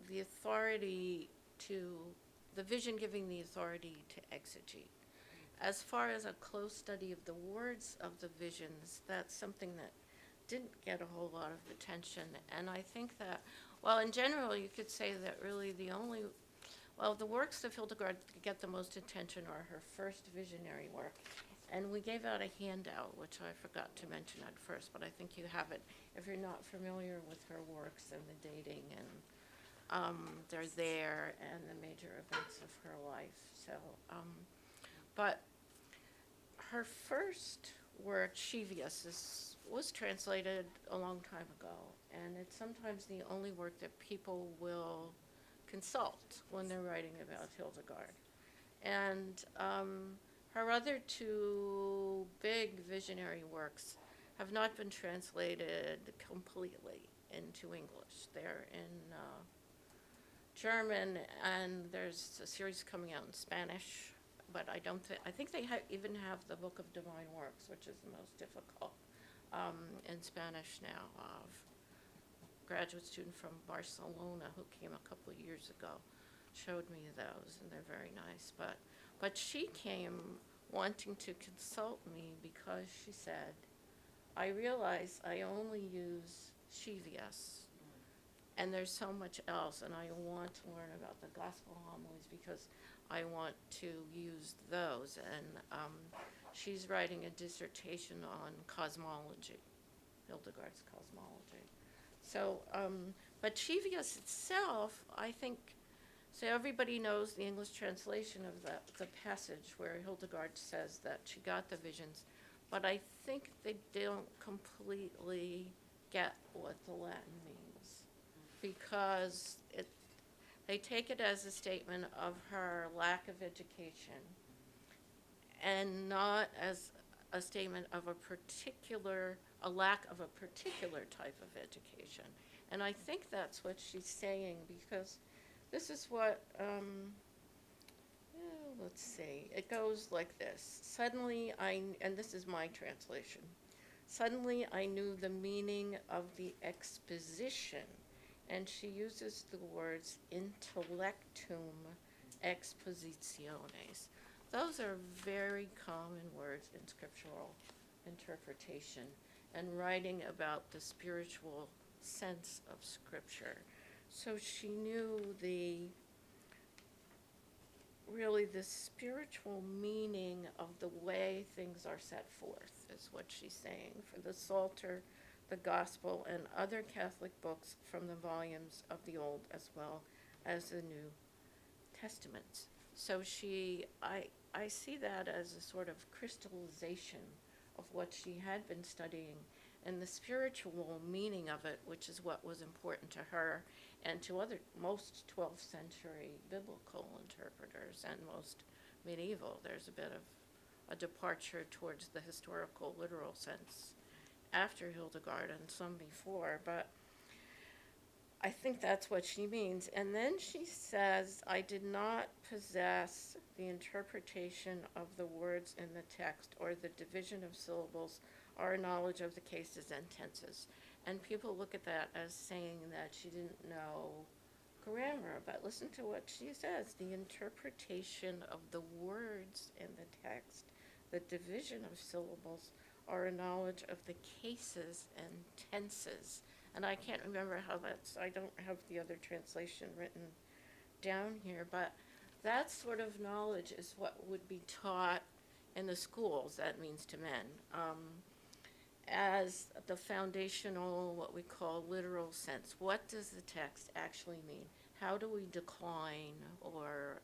the authority to, the vision giving the authority to exegete. As far as a close study of the words of the visions, that's something that didn't get a whole lot of attention. And I think that, well, in general, you could say that really the only, well, the works of Hildegard that get the most attention are her first visionary work. And we gave out a handout, which I forgot to mention at first, but I think you have it if you're not familiar with her works and the dating, and they're there, and the major events of her life. So, but her first work, Schivius, was translated a long time ago, and it's sometimes the only work that people will consult when they're writing about Hildegard. And her other 2 big visionary works have not been translated completely into English. They're in German, and there's a series coming out in Spanish, but I don't think, I think they even have the Book of Divine Works, which is the most difficult, in Spanish now. A graduate student from Barcelona who came a couple of years ago showed me those, and they're very nice. But she came wanting to consult me because she said, I realize I only use Shivias. And there's so much else, and I want to learn about the gospel homilies because I want to use those. And she's writing a dissertation on cosmology, Hildegard's cosmology. So, but Shivias itself, I think, so everybody knows the English translation of the passage where Hildegard says that she got the visions, but I think they don't completely get what the Latin means, because they take it as a statement of her lack of education and not as a statement of a lack of a particular type of education. And I think that's what she's saying, because this is what, let's see, it goes like this. Suddenly and this is my translation, suddenly I knew the meaning of the exposition, and she uses the words intellectum expositiones. Those are very common words in scriptural interpretation and writing about the spiritual sense of scripture. So she knew really the spiritual meaning of the way things are set forth, is what she's saying, for the Psalter, the Gospel, and other Catholic books from the volumes of the Old as well as the New Testaments. So I see that as a sort of crystallization of what she had been studying and the spiritual meaning of it, which is what was important to her and to most 12th century biblical interpreters and most medieval. There's a bit of a departure towards the historical literal sense after Hildegard and some before, but I think that's what she means. And then she says, I did not possess the interpretation of the words in the text or the division of syllables or a knowledge of the cases and tenses. And people look at that as saying that she didn't know grammar, but listen to what she says, the interpretation of the words in the text, the division of syllables, or a knowledge of the cases and tenses. And I can't remember how I don't have the other translation written down here, but that sort of knowledge is what would be taught in the schools, that means to men, as the foundational, what we call literal sense. What does the text actually mean? How do we decline or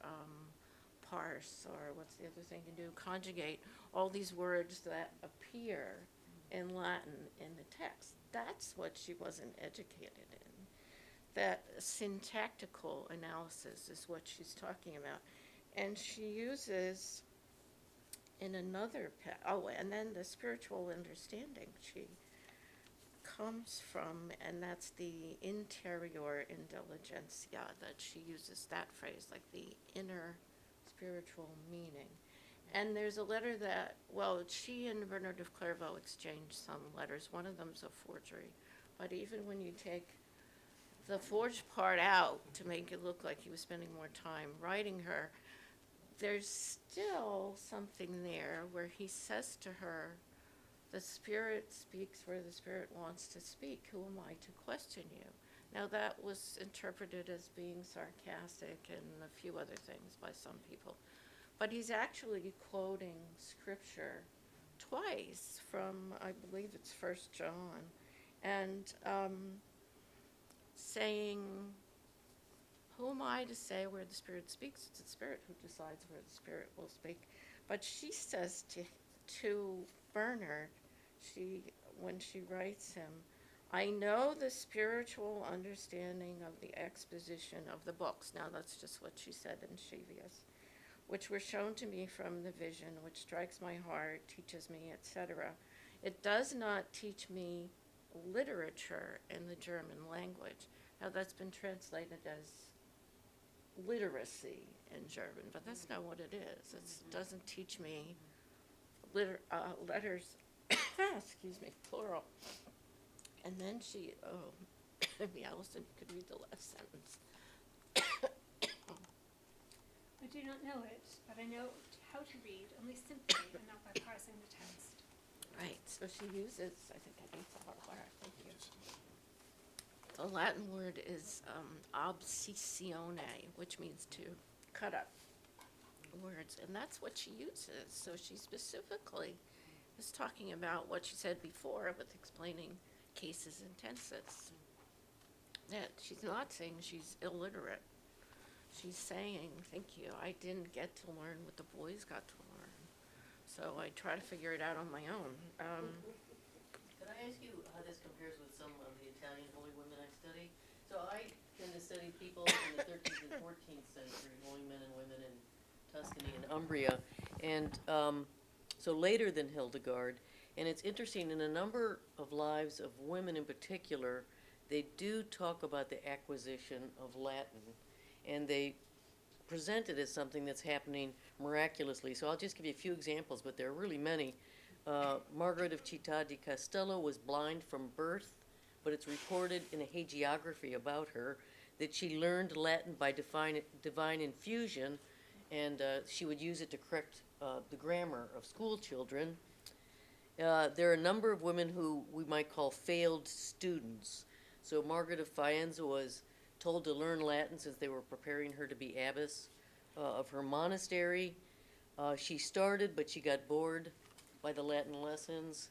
parse, or what's the other thing to do, conjugate all these words that appear in Latin in the text? That's what she wasn't educated in. That syntactical analysis is what she's talking about. And she uses in another, and then the spiritual understanding she comes from, and that's the interior intelligentsia, that she uses that phrase, like the inner spiritual meaning. And there's a letter that, she and Bernard of Clairvaux exchanged some letters. One of them's a forgery. But even when you take the forged part out to make it look like he was spending more time writing her, there's still something there where he says to her, the Spirit speaks where the Spirit wants to speak. Who am I to question you? Now that was interpreted as being sarcastic and a few other things by some people. But he's actually quoting scripture twice from, I believe it's 1 John, and saying, who am I to say where the Spirit speaks? It's the Spirit who decides where the Spirit will speak. But she says to Bernard, when she writes him, I know the spiritual understanding of the exposition of the books. Now that's just what she said in Shivias, which were shown to me from the vision, which strikes my heart, teaches me, etc. It does not teach me literature in the German language. Now that's been translated as literacy in German, but that's not what it is. It doesn't teach me letters, excuse me, plural. And then maybe Alison could read the last sentence. I do not know it, but I know how to read only simply and not by parsing the text. Right, so she uses, I think I need some more water, thank you. the Latin word is obsessione, which means to cut up words, and that's what she uses. So she specifically is talking about what she said before with explaining cases and tenses. That she's not saying she's illiterate. She's saying, thank you, I didn't get to learn what the boys got to learn. So I try to figure it out on my own. Could I ask you how this compares with some of the Italian holy women I study? So I tend to study people in the 13th and 14th century, holy men and women in Tuscany and Umbria, and so later than Hildegard. And it's interesting, in a number of lives of women in particular, they do talk about the acquisition of Latin, and they present it as something that's happening miraculously. So I'll just give you a few examples, but there are really many. Margaret of Città di Castello was blind from birth, but it's reported in a hagiography about her that she learned Latin by divine infusion, and she would use it to correct the grammar of school children. There are a number of women who we might call failed students. So Margaret of Faenza was told to learn Latin since they were preparing her to be abbess of her monastery. She started, but she got bored by the Latin lessons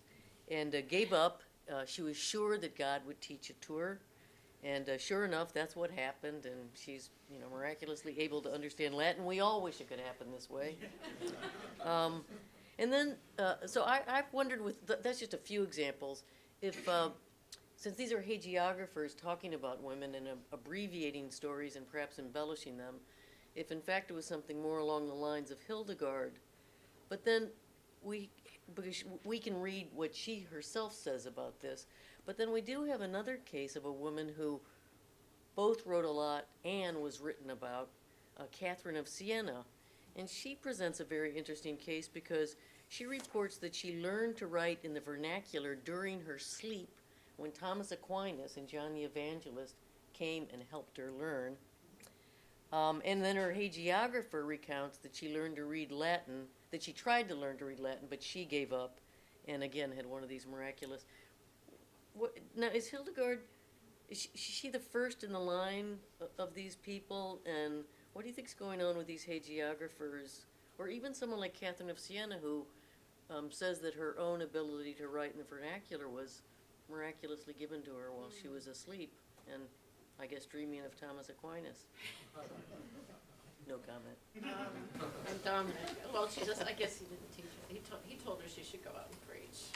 and gave up. She was sure that God would teach it to her. And sure enough, that's what happened, and she's, miraculously able to understand Latin. We all wish it could happen this way. And then, so I've wondered that's just a few examples, if, since these are hagiographers talking about women and abbreviating stories and perhaps embellishing them, if in fact it was something more along the lines of Hildegard. But then because we can read what she herself says about this, but then we do have another case of a woman who both wrote a lot and was written about, Catherine of Siena. And she presents a very interesting case because she reports that she learned to write in the vernacular during her sleep when Thomas Aquinas and John the Evangelist came and helped her learn. And then her hagiographer recounts that she learned to read Latin, that she tried to learn to read Latin, but she gave up and again had one of these miraculous. Now, is Hildegard, is she the first in the line of these people? And what do you think's going on with these hagiographers? Or even someone like Catherine of Siena, who says that her own ability to write in the vernacular was miraculously given to her while she was asleep, and I guess dreaming of Thomas Aquinas. No comment. And Dominic, well, she just, I guess he didn't teach her. He told her she should go out and preach.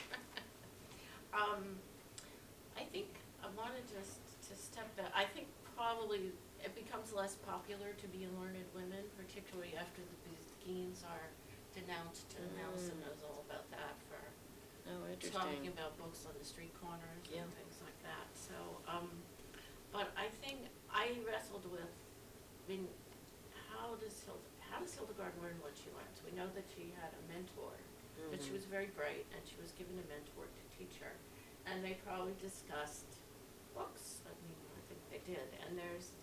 I think I wanted just to step back. I think probably it becomes less popular to be a learned women, particularly after the Beguines are denounced, and Alison knows all about that for talking about books on the street corners and things like that. So, but I think I wrestled with, how does Hildegard learn what she learns? We know that she had a mentor, but she was very bright, and she was given a mentor to teach her. And they probably discussed books. I think they did. And there's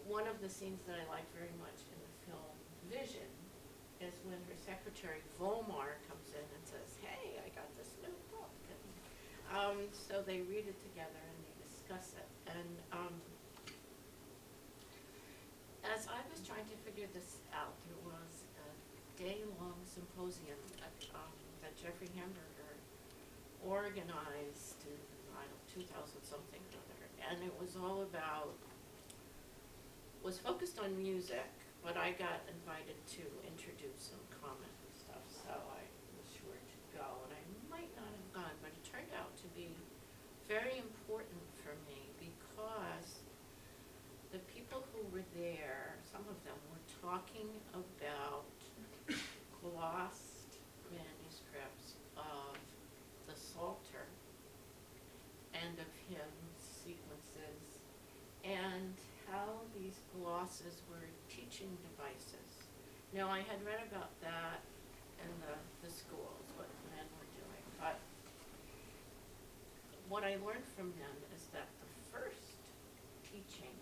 one of the scenes that I like very much in the film Vision is when her secretary Volmar comes in and says, "Hey, I got this new book." And so they read it together and they discuss it. And as I was trying to figure this out, there was a day-long symposium that Jeffrey Hamburger organized in, 2000-something or other. And it was all about, was focused on music, but I got invited to introduce some comment and stuff, so I was sure to go, and I might not have gone, but it turned out to be very important for me because the people who were there, some of them were talking about glossed manuscripts of the Psalter and of hymn sequences, and how these glosses were teaching devices. Now, I had read about that in the schools, what men were doing, but what I learned from them is that the first teaching,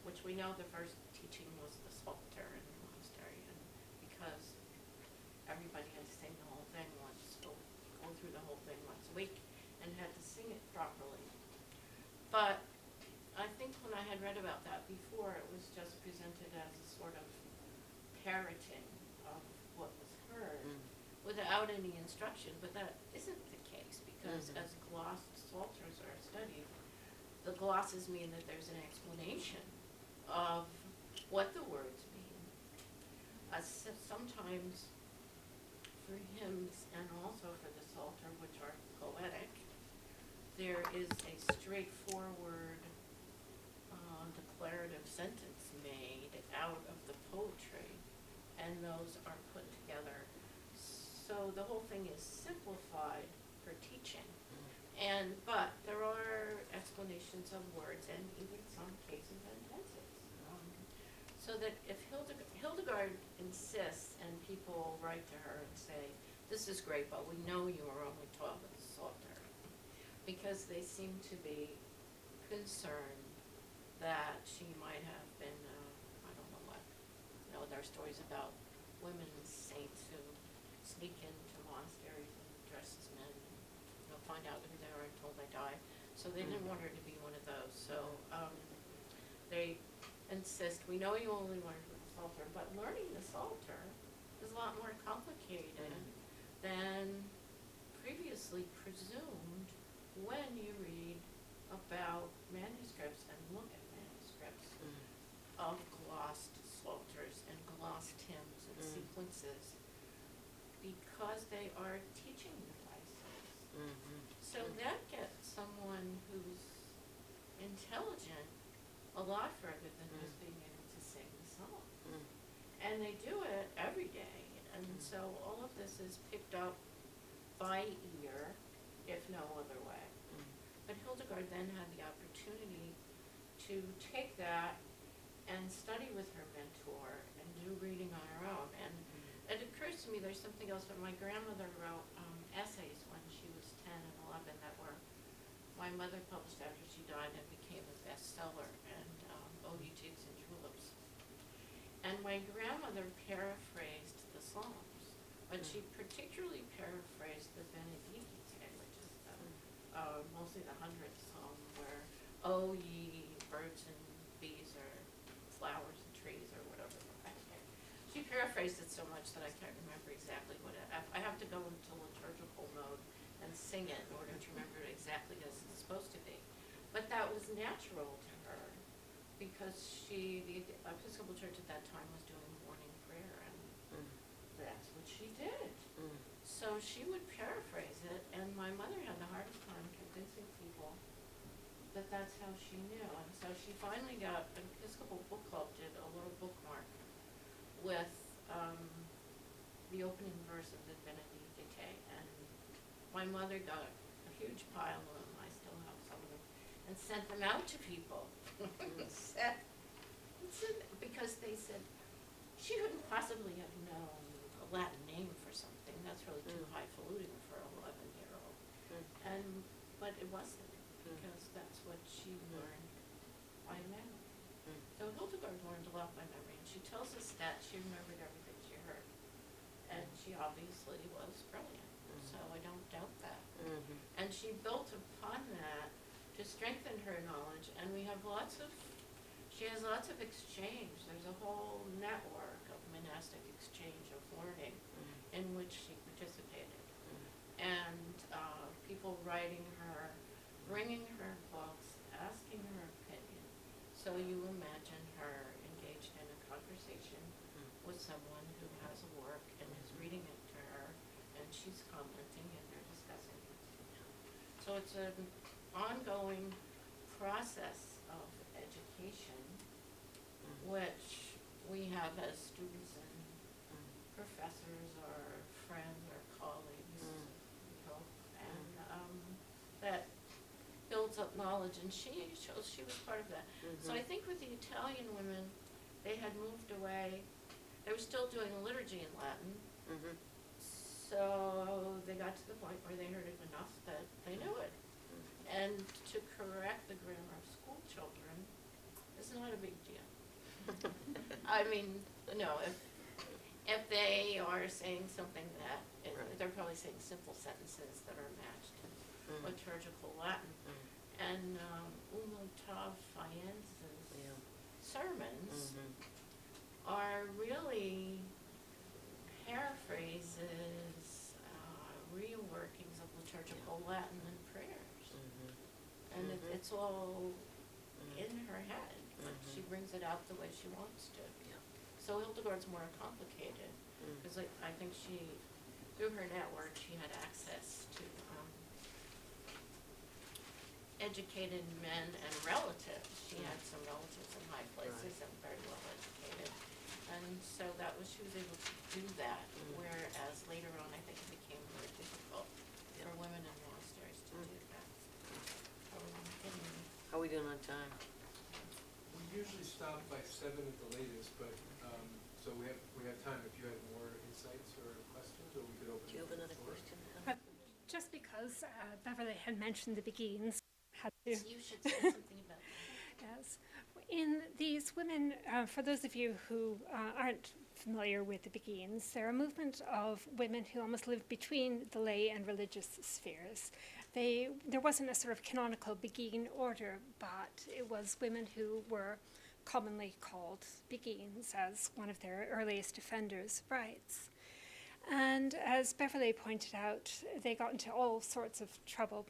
which we know the first teaching was the Psalter in the monastery, and because everybody had to sing the whole thing once, go through the whole thing once a week, and had to sing it properly. But I think when I had read about that before, it was just presented as a sort of parroting of what was heard without any instruction, but that isn't the case because as glossed psalters are studied, the glosses mean that there's an explanation of what the words mean. Sometimes for hymns and also for the psalter, which are poetic, there is a straightforward declarative sentence made out of the poetry, and those are put together. So the whole thing is simplified for teaching. But there are explanations of words and even some cases and tenses. So that if Hildegard insists and people write to her and say, this is great, but we know you are only taught with the Psalter, because they seem to be concerned that she might have been, I don't know what, there are stories about women saints who sneak into monasteries and dress as men and find out who they are until they die. So they didn't want her to be one of those. So they insist, we know you only learned with the Psalter, but learning the Psalter is a lot more complicated than previously presumed when you read about manuscripts and look at manuscripts of glossed psalters and glossed hymns and sequences, because they are teaching devices. So that gets someone who's intelligent a lot further than just being able to sing the song. And they do it every day. And so all of this is picked up by ear, if no other way. But Hildegard then had the opportunity to take that and study with her mentor and do reading on her own. And it occurs to me there's something else, but my grandmother wrote essays when she was 10 and 11 that were, my mother published after she died and became a bestseller, and Odie Jigs and Juleps. And my grandmother paraphrased the Psalms, but she particularly paraphrased the Benedicite, which is mostly the 100th Psalm, where, oh ye birds and bees or flowers and trees or whatever. She paraphrased it so much that I can't remember exactly what it, I have to go into liturgical mode and sing it in order to remember it exactly as it's supposed to be. But that was natural to her because the Episcopal Church at that time was doing morning prayer, and that's what she did. So she would paraphrase it, and my mother had the hardest time convincing people that that's how she knew. And so she finally got, an Episcopal Book Club did a little bookmark with the opening verse of the Benedicite, and my mother got a huge pile of them, I still have some of them, and sent them out to people. Because they said, she couldn't possibly have known a Latin name for something, that's really too highfalutin for an 11-year-old. But it wasn't, because that's what she learned by memory. So Hildegard learned a lot by memory, and she tells us that she remembered everything she heard. And she obviously was brilliant, so I don't doubt that. And she built upon that to strengthen her knowledge, and she has lots of exchange. There's a whole network of monastic exchange of learning in which she participated. And people writing her, bringing her books, asking her opinion. So you imagine her engaged in a conversation with someone who has a work and is reading it to her, and she's commenting and they're discussing it. So it's an ongoing process of education, which we have as students and professors or friends or colleagues, we hope, and that builds up knowledge, and she was part of that. So I think with the Italian women, they had moved away. They were still doing liturgy in Latin, so they got to the point where they heard it enough that they knew it. And to correct the grammar of school children is not a big deal. I mean, no, if they are saying something that, they're probably saying simple sentences that are matched in liturgical Latin. And umlo Charles Fiennes's Yeah. sermons Mhm. are really paraphrases, reworkings of liturgical Latin and prayers. Mhm. And Mhm. it's all Mhm. in her head, but she brings it out the way she wants to. Yeah. So Hildegard's more complicated, Mm. because I think she, through her network, she had access to educated men and relatives. She had some relatives in high places and very well educated. And so she was able to do that, whereas later on I think it became more difficult for women in monasteries to do that. How are we doing on time? We usually stop by 7 at the latest, but, so we have time if you have more insights or questions, or we could open. Do you have it another for- question? Just because Beverly had mentioned the Beguines, had to. You should say something about that. Yes. In these women, for those of you who aren't familiar with the Beguines, they're a movement of women who almost lived between the lay and religious spheres. There wasn't a sort of canonical Beguine order, but it was women who were commonly called Beguines, as one of their earliest defenders writes. And as Beverly pointed out, they got into all sorts of trouble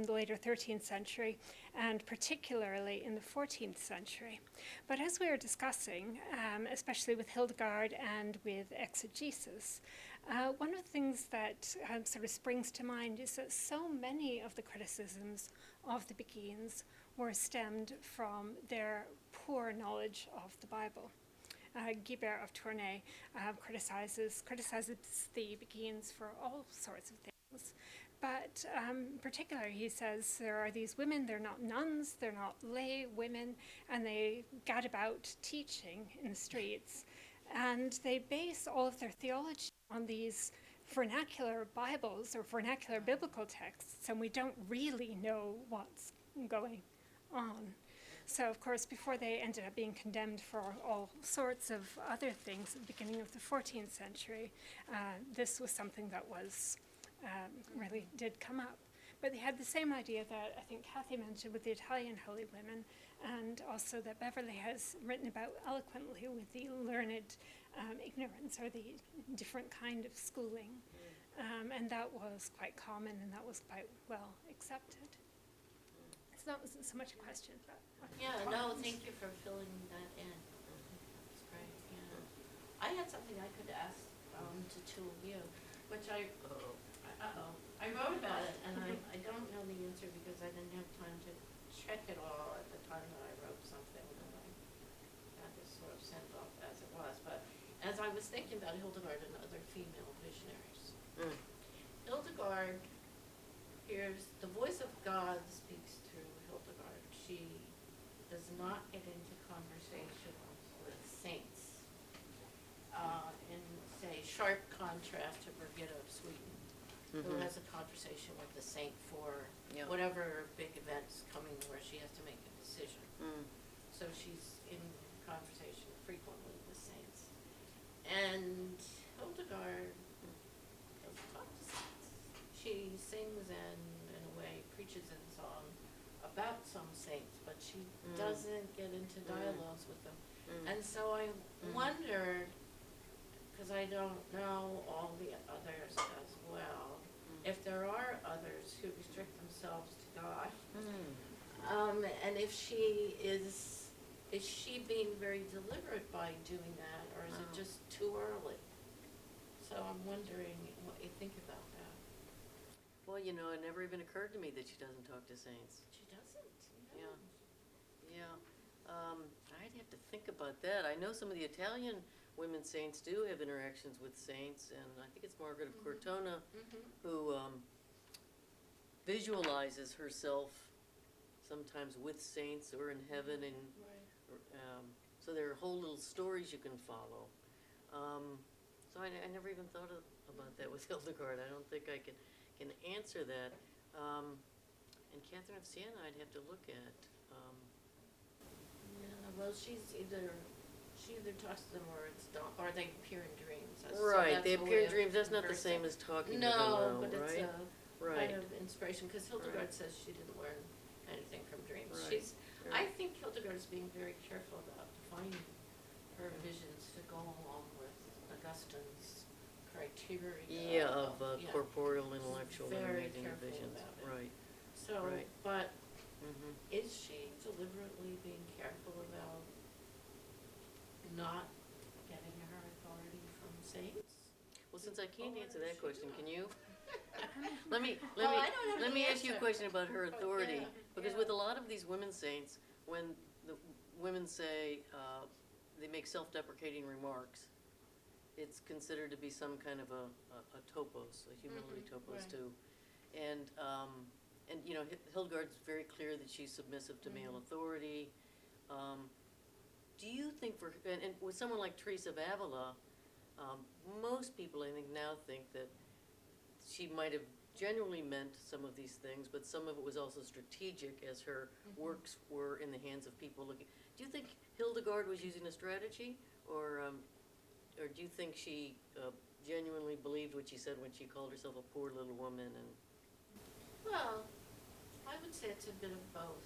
the later 13th century, and particularly in the 14th century. But as we were discussing, especially with Hildegard and with exegesis, one of the things that sort of springs to mind is that so many of the criticisms of the Beguines were stemmed from their poor knowledge of the Bible. Guibert of Tournai criticizes the Beguines for all sorts of things. But particularly, he says there are these women, they're not nuns, they're not lay women, and they gad about teaching in the streets. And they base all of their theology on these vernacular Bibles or vernacular biblical texts, and we don't really know what's going on. So, of course, before they ended up being condemned for all sorts of other things at the beginning of the 14th century, this was something that was really did come up. But they had the same idea that I think Kathy mentioned with the Italian holy women, and also that Beverly has written about eloquently with the learned ignorance, or the different kind of schooling. And that was quite common, and that was quite well accepted. So that wasn't so much a question, but... Yeah, no, thank you for filling that in. That's great, yeah. I had something I could ask to two of you, which I wrote about it, and I don't know the answer because I didn't have time to check it all at the time that I wrote something, and I got this sort of sent off as it was. But as I was thinking about Hildegard and other female visionaries, Hildegard hears the voice of God speaks through Hildegard. She does not get into conversation with saints, in, say, sharp contrast to Birgitta of Sweden, who has a conversation with the saint for whatever big event's coming where she has to make a decision. So she's in conversation frequently with saints. And Hildegard doesn't talk to saints. She sings and, in a way, preaches in song about some saints, but she doesn't get into dialogues with them. And so I wondered, because I don't know all the others as well, if there are others who restrict themselves to God, and if she is she being very deliberate by doing that, or is it just too early? So I'm wondering what you think about that. Well, you know, it never even occurred to me that she doesn't talk to saints. She doesn't. Yeah. Yeah. I'd have to think about that. I know some of the Italian women saints do have interactions with saints, and I think it's Margaret of Cortona who visualizes herself sometimes with saints or in heaven, and so there are whole little stories you can follow. So I never even thought about that with Hildegard. I don't think I can answer that. And Catherine of Siena, I'd have to look at. Yeah, well, she either talks to them or they appear in dreams. Right, they appear in dreams. That's not the same as talking to them, No, but right? it's a Right. kind of inspiration, because Hildegard says she didn't learn anything from dreams. Right. I think was being very careful about defining her visions to go along with Augustine's criteria. Yeah, of yeah. corporeal, intellectual, and Very imaginative careful visions. about it. Right. So, Right. but Mm-hmm. is she deliberately being careful about not getting her authority from saints? Well, since I can't Or answer is that she question, not? can you? Let me Well, I don't have let the me ask you a answer. question about her authority, Yeah, because yeah. with a lot of these women saints, when the women say they make self-deprecating remarks, it's considered to be some kind of a topos, a humility topos right. too, and you know Hildegard's very clear that she's submissive to male authority. Do you think and with someone like Teresa of Avila, most people I think now think that she might have genuinely meant some of these things, but some of it was also strategic as her works were in the hands of people looking. Do you think Hildegard was using a strategy, or do you think she genuinely believed what she said when she called herself a poor little woman? And Well, I would say it's a bit of both.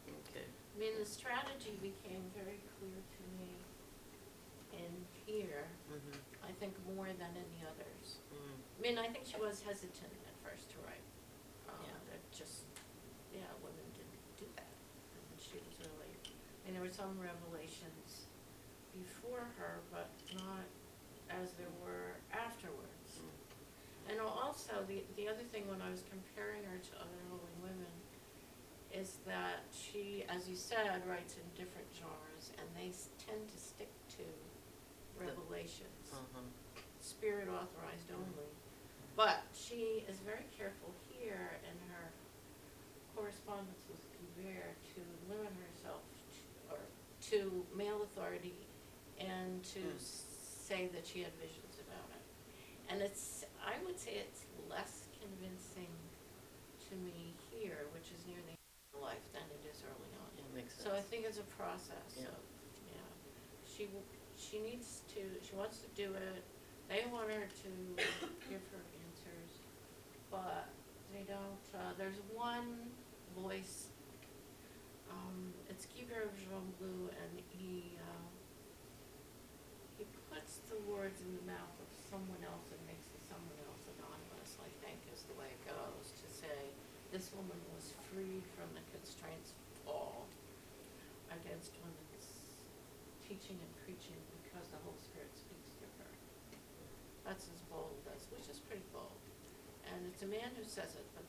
okay, I mean, the strategy became very clear to me in here, I think more than in the others. I mean, I think she was hesitant at first to write. Yeah. That just, women didn't do that. And she was really, I mean, there were some revelations before her, but not as there were afterwards. And also, the other thing when I was comparing her to other holy women is that she, as you said, writes in different genres, and they tend to stick to revelations, spirit authorized only. But she is very careful here in her correspondence with Cuvier to limit herself to male authority and to say that she had visions about it. And I would say it's less convincing to me here, which is near the end of her life, than it is early on. yeah, makes sense. So I think it's a process Yeah. of, she needs to, she wants to do it. They want her to give her answers, but they don't, there's one voice, it's Guibert of Jean Bleu, and he puts the words in the mouth of someone else and makes the someone else anonymous, I think is the way it goes, to say this woman was freed from the constraints of Paul against women's teaching and preaching because the Holy Spirit speaks to her. That's as bold as, which is pretty bold. And it's a man who says it, but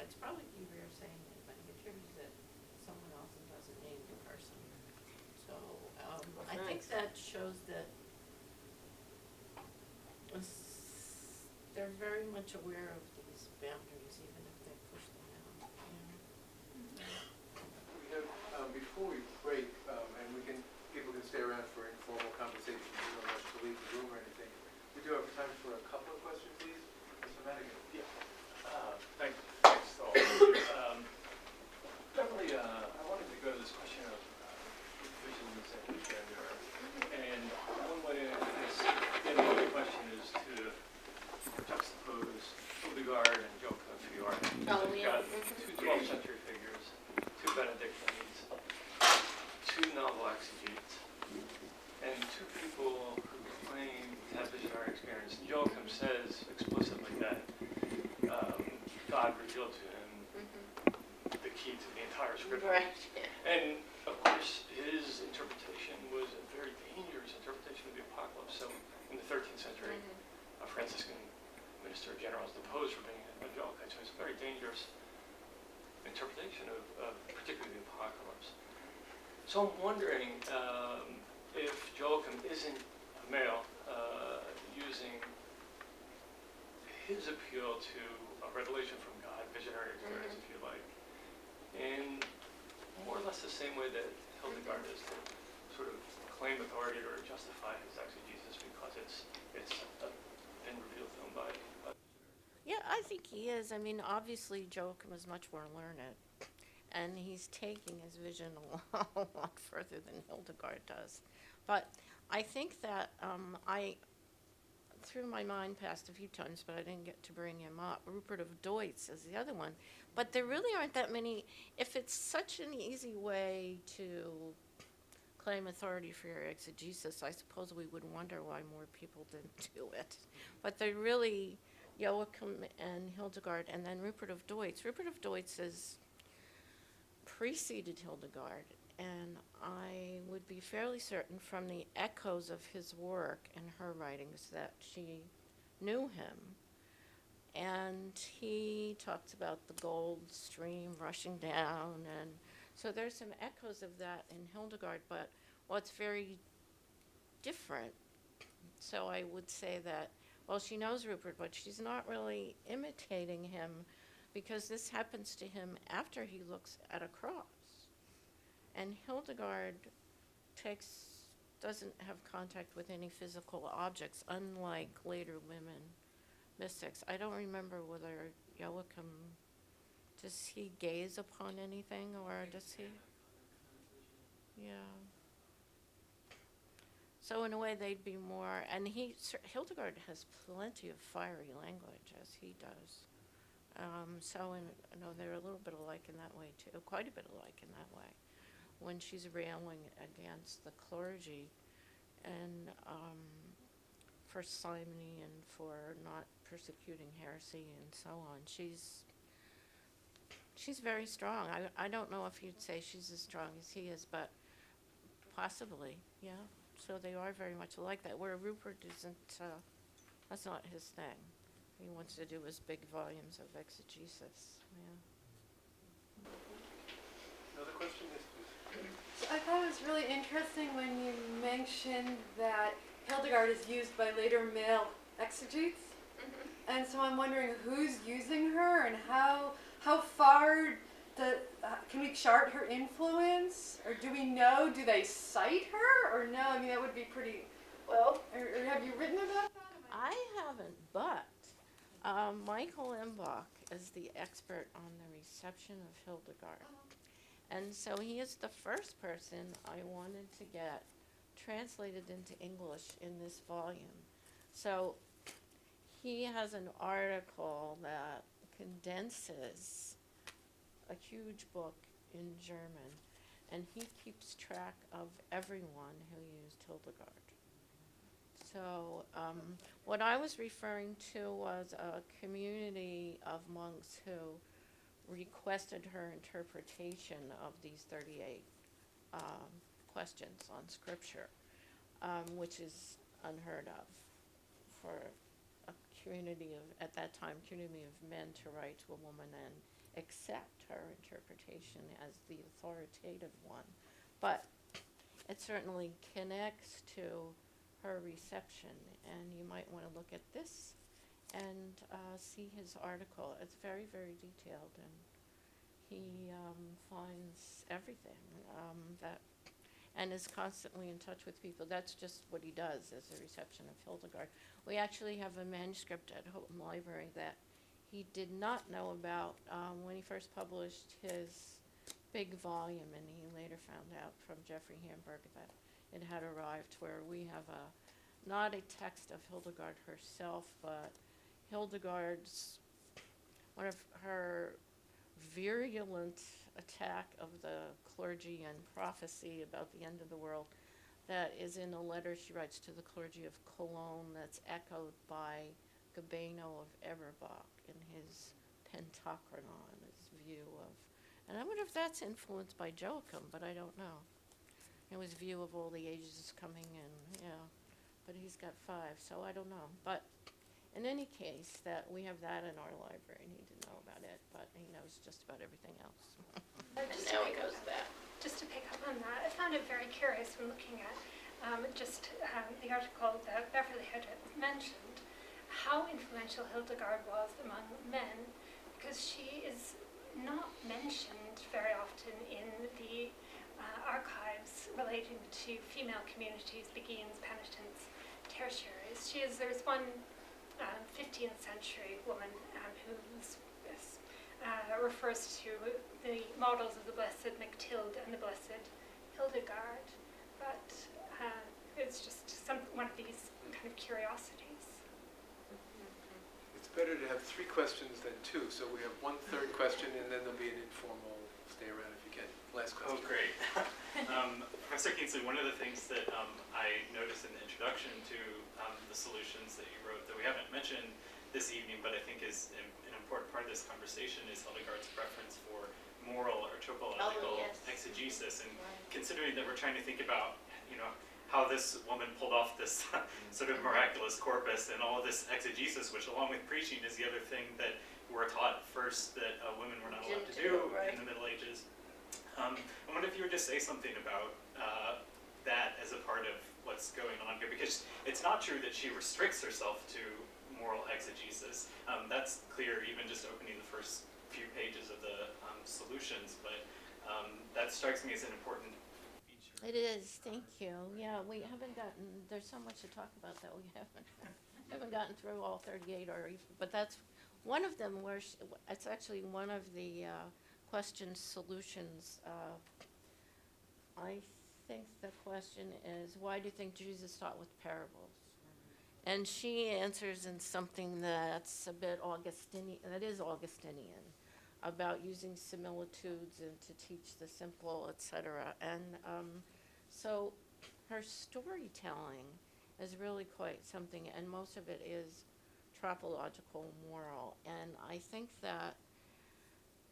it's probably Guibert saying it, but he attributes it to someone else and doesn't name the person. So I think that shows that they're very much aware of these boundaries, even if they push them out. We have, before we break, and people can stay around for informal conversation, you don't rush to leave the room or anything. We do have time for a couple of questions, please. Mr. Madigan. Yeah. Thanks to all of you. Beverly, I wanted to go to this question of visions and gender. And one way of getting at the question is to juxtapose Hildegard and Joachim for the art. You've got two 12th century figures, two Benedictines, two novel exegetes, and two people who claim to have visionary experience. And Joachim says explicitly that God revealed to him the key to the entire scripture. Right. And of course, his interpretation was a very dangerous interpretation of the apocalypse. So in the 13th century, a Franciscan minister general was deposed for being a Joachite. So it's a very dangerous interpretation of particularly the apocalypse. So I'm wondering if Joachim isn't a male, using his appeal to a revelation from God, visionary experience, if you like, in more or less the same way that Hildegard is, to sort of claim authority or justify his exegesis because it's been revealed to him by. Yeah, I think he is. I mean, obviously Joachim is much more learned, and he's taking his vision a lot further than Hildegard does. But I think that through my mind passed a few times, but I didn't get to bring him up. Rupert of Deutz is the other one. But there really aren't that many. If it's such an easy way to claim authority for your exegesis, I suppose we would wonder why more people didn't do it. But they're really Joachim and Hildegard, and then Rupert of Deutz. Rupert of Deutz is preceded Hildegard, and I would be fairly certain from the echoes of his work and her writings that she knew him. And he talks about the gold stream rushing down, and so there's some echoes of that in Hildegard, but what's very different, so I would say that, well, she knows Rupert, but she's not really imitating him, because this happens to him after he looks at a cross. And Hildegard doesn't have contact with any physical objects, unlike later women mystics. I don't remember whether Joachim, does he gaze upon anything, or does he? Yeah. So in a way, they'd be more, and Hildegard has plenty of fiery language, as he does. They're a little bit alike in that way too, quite a bit alike in that way. When she's railing against the clergy and for simony and for not persecuting heresy and so on, she's very strong. I don't know if you'd say she's as strong as he is, but possibly, yeah. So they are very much alike that, where Rupert isn't, that's not his thing. He wants to do his big volumes of exegesis, yeah. Another question, yes, please. I thought it was really interesting when you mentioned that Hildegard is used by later male exegetes. And so I'm wondering who's using her and how far can we chart her influence? Or do we know, do they cite her or no? I mean, that would be pretty, well, or have you written about that? I haven't, but Michael Imbach is the expert on the reception of Hildegard. And so he is the first person I wanted to get translated into English in this volume. So he has an article that condenses a huge book in German, and he keeps track of everyone who used Hildegard. So what I was referring to was a community of monks who requested her interpretation of these 38 questions on Scripture, which is unheard of for a community of, at that time, community of men to write to a woman and accept her interpretation as the authoritative one. But it certainly connects to her reception, and you might want to look at this and see his article. It's very, very detailed, and he finds everything and is constantly in touch with people. That's just what he does as a reception of Hildegard. We actually have a manuscript at Houghton Library that he did not know about when he first published his big volume, and he later found out from Jeffrey Hamburg that it had arrived, where we have not a text of Hildegard herself, but Hildegard's, one of her virulent attack of the clergy and prophecy about the end of the world, that is in a letter she writes to the clergy of Cologne that's echoed by Gabeno of Eberbach in his Pentachronon, his view of, and I wonder if that's influenced by Joachim, but I don't know. It was view of all the ages coming in, yeah. But he's got 5, so I don't know. But in any case, that we have that in our library, and he didn't know about it, but he knows just about everything else. And now he goes back. Just to pick up on that, I found it very curious when looking at the article that Beverly had mentioned, how influential Hildegard was among men, because she is not mentioned very often in the archives relating to female communities, beguines, penitents, tertiaries. There's one 15th century woman who refers to the models of the Blessed Mactilde and the Blessed Hildegard, but it's just one of these kind of curiosities. better to have 3 questions than 2, so we have 1 third question, and then there'll be an informal stay around if you can. Last question. Oh, great. Professor Kienzle, one of the things that I noticed in the introduction to the solutions that you wrote that we haven't mentioned this evening, but I think is an important part of this conversation, is Hildegard's preference for moral or topological yes. exegesis. And Right. considering that we're trying to think about, how this woman pulled off this sort of miraculous corpus and all of this exegesis, which along with preaching is the other thing that we're taught first that women were not allowed to Didn't do, do right. in the Middle Ages. I wonder if you would just say something about that as a part of what's going on here, because it's not true that she restricts herself to moral exegesis. That's clear even just opening the first few pages of the solutions, but that strikes me as an important feature. It is, thank you. Yeah, we haven't gotten, there's so much to talk about that we haven't gotten through all 38 or even, but that's one of them where it's actually one of the question solutions. I think the question is, why do you think Jesus taught with parables? And she answers in something that's a bit Augustinian, that is Augustinian, about using similitudes and to teach the simple, etc. And so her storytelling is really quite something, and most of it is tropological moral. And I think that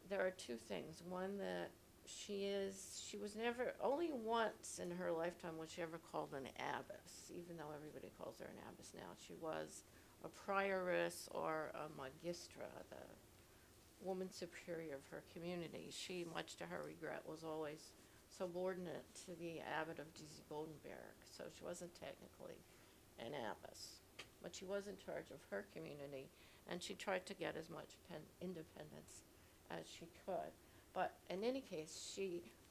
there are 2 things. One, that she was never, only once in her lifetime was she ever called an abbess, even though everybody calls her an abbess now. She was a prioress or a magistra, the woman superior of her community. She, much to her regret, was always subordinate to the abbot of Goldenberg, so she wasn't technically an abbess, but she was in charge of her community, and she tried to get as much independence as she could. But in any case,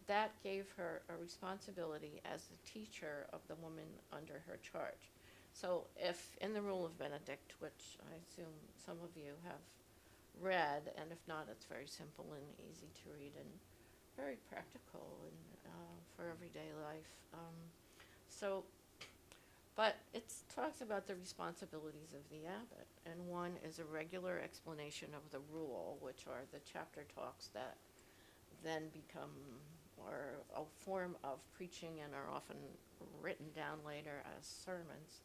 that gave her a responsibility as the teacher of the woman under her charge. So if in the Rule of Benedict, which I assume some of you have read, and if not, it's very simple and easy to read and very practical and for everyday life. But it talks about the responsibilities of the abbot, and one is a regular explanation of the rule, which are the chapter talks that then become or a form of preaching and are often written down later as sermons.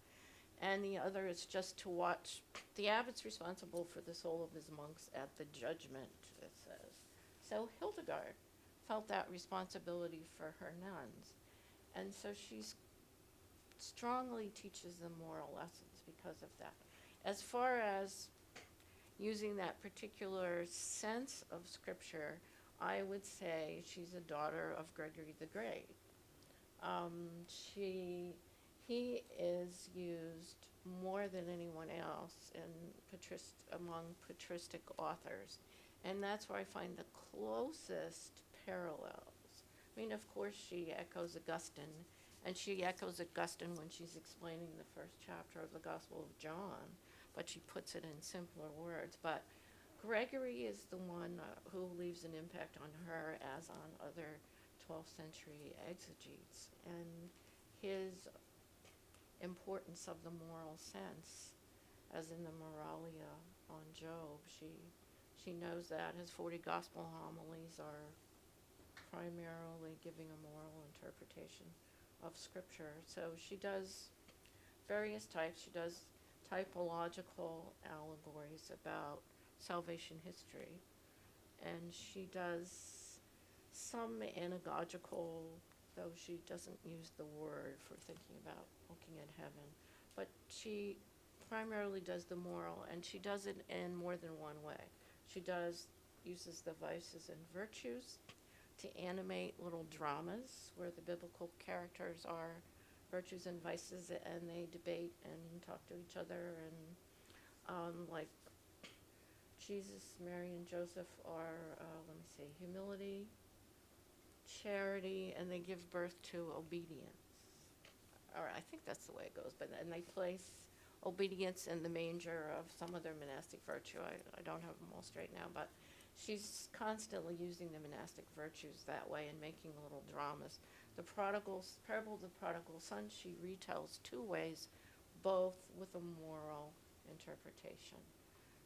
And the other is just to watch. The abbot's responsible for the soul of his monks at the judgment, it says. So Hildegard felt that responsibility for her nuns. And so she strongly teaches them moral lessons because of that. As far as using that particular sense of Scripture, I would say she's a daughter of Gregory the Great. He is used more than anyone else among patristic authors, and that's where I find the closest parallels. I mean, of course, she echoes Augustine, and she echoes Augustine when she's explaining the first chapter of the Gospel of John, but she puts it in simpler words. But Gregory is the one who leaves an impact on her as on other 12th century exegetes, and his importance of the moral sense, as in the Moralia on Job. She knows that his 40 gospel homilies are primarily giving a moral interpretation of Scripture. So she does various types. She does typological allegories about salvation history, and she does some anagogical, though she doesn't use the word for thinking about looking at heaven, but she primarily does the moral, and she does it in more than one way. She uses the vices and virtues to animate little dramas where the biblical characters are virtues and vices, and they debate and talk to each other, and like Jesus, Mary, and Joseph are, humility, charity, and they give birth to obedience. Or I think that's the way it goes, and they place obedience in the manger of some other monastic virtue. I don't have them all straight now, but she's constantly using the monastic virtues that way and making little dramas. The parable of the prodigal son, she retells 2 ways, both with a moral interpretation.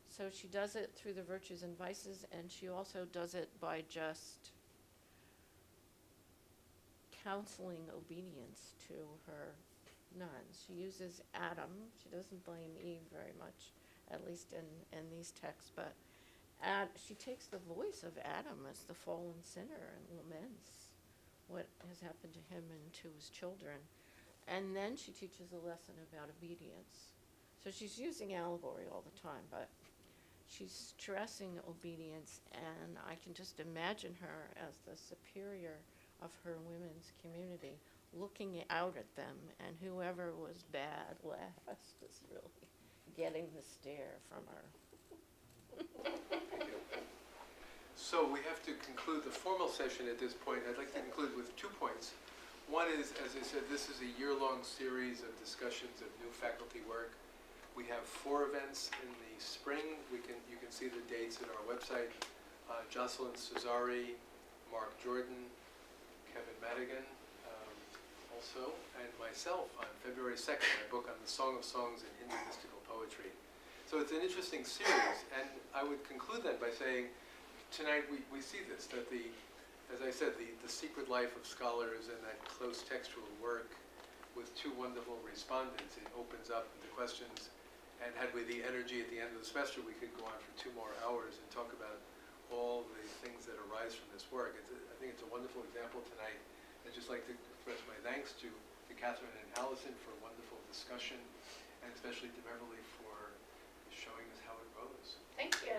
So she does it through the virtues and vices, and she also does it by just counseling obedience to her nuns. She uses Adam. She doesn't blame Eve very much, at least in these texts, but she takes the voice of Adam as the fallen sinner and laments what has happened to him and to his children. And then she teaches a lesson about obedience. So she's using allegory all the time, but she's stressing obedience, and I can just imagine her as the superior of her women's community, looking out at them, and whoever was bad last was really getting the stare from her. Thank you. So we have to conclude the formal session at this point. I'd like to conclude with 2 points. One is, as I said, this is a year-long series of discussions of new faculty work. We have 4 events in the spring. You can see the dates at our website. Jocelyn Cesari, Mark Jordan, Kevin Madigan, also, and myself on February 2nd, my book on the Song of Songs and Hindu mystical poetry. So it's an interesting series, and I would conclude then by saying, tonight we see this, that as I said, the secret life of scholars and that close textual work with 2 wonderful respondents, it opens up into questions. And had we the energy at the end of the semester, we could go on for 2 more hours and talk about all the things that arise from this work. I think it's a wonderful example tonight. I'd just like to express my thanks to Catherine and Alison for a wonderful discussion, and especially to Beverly for showing us how it goes. Thank you.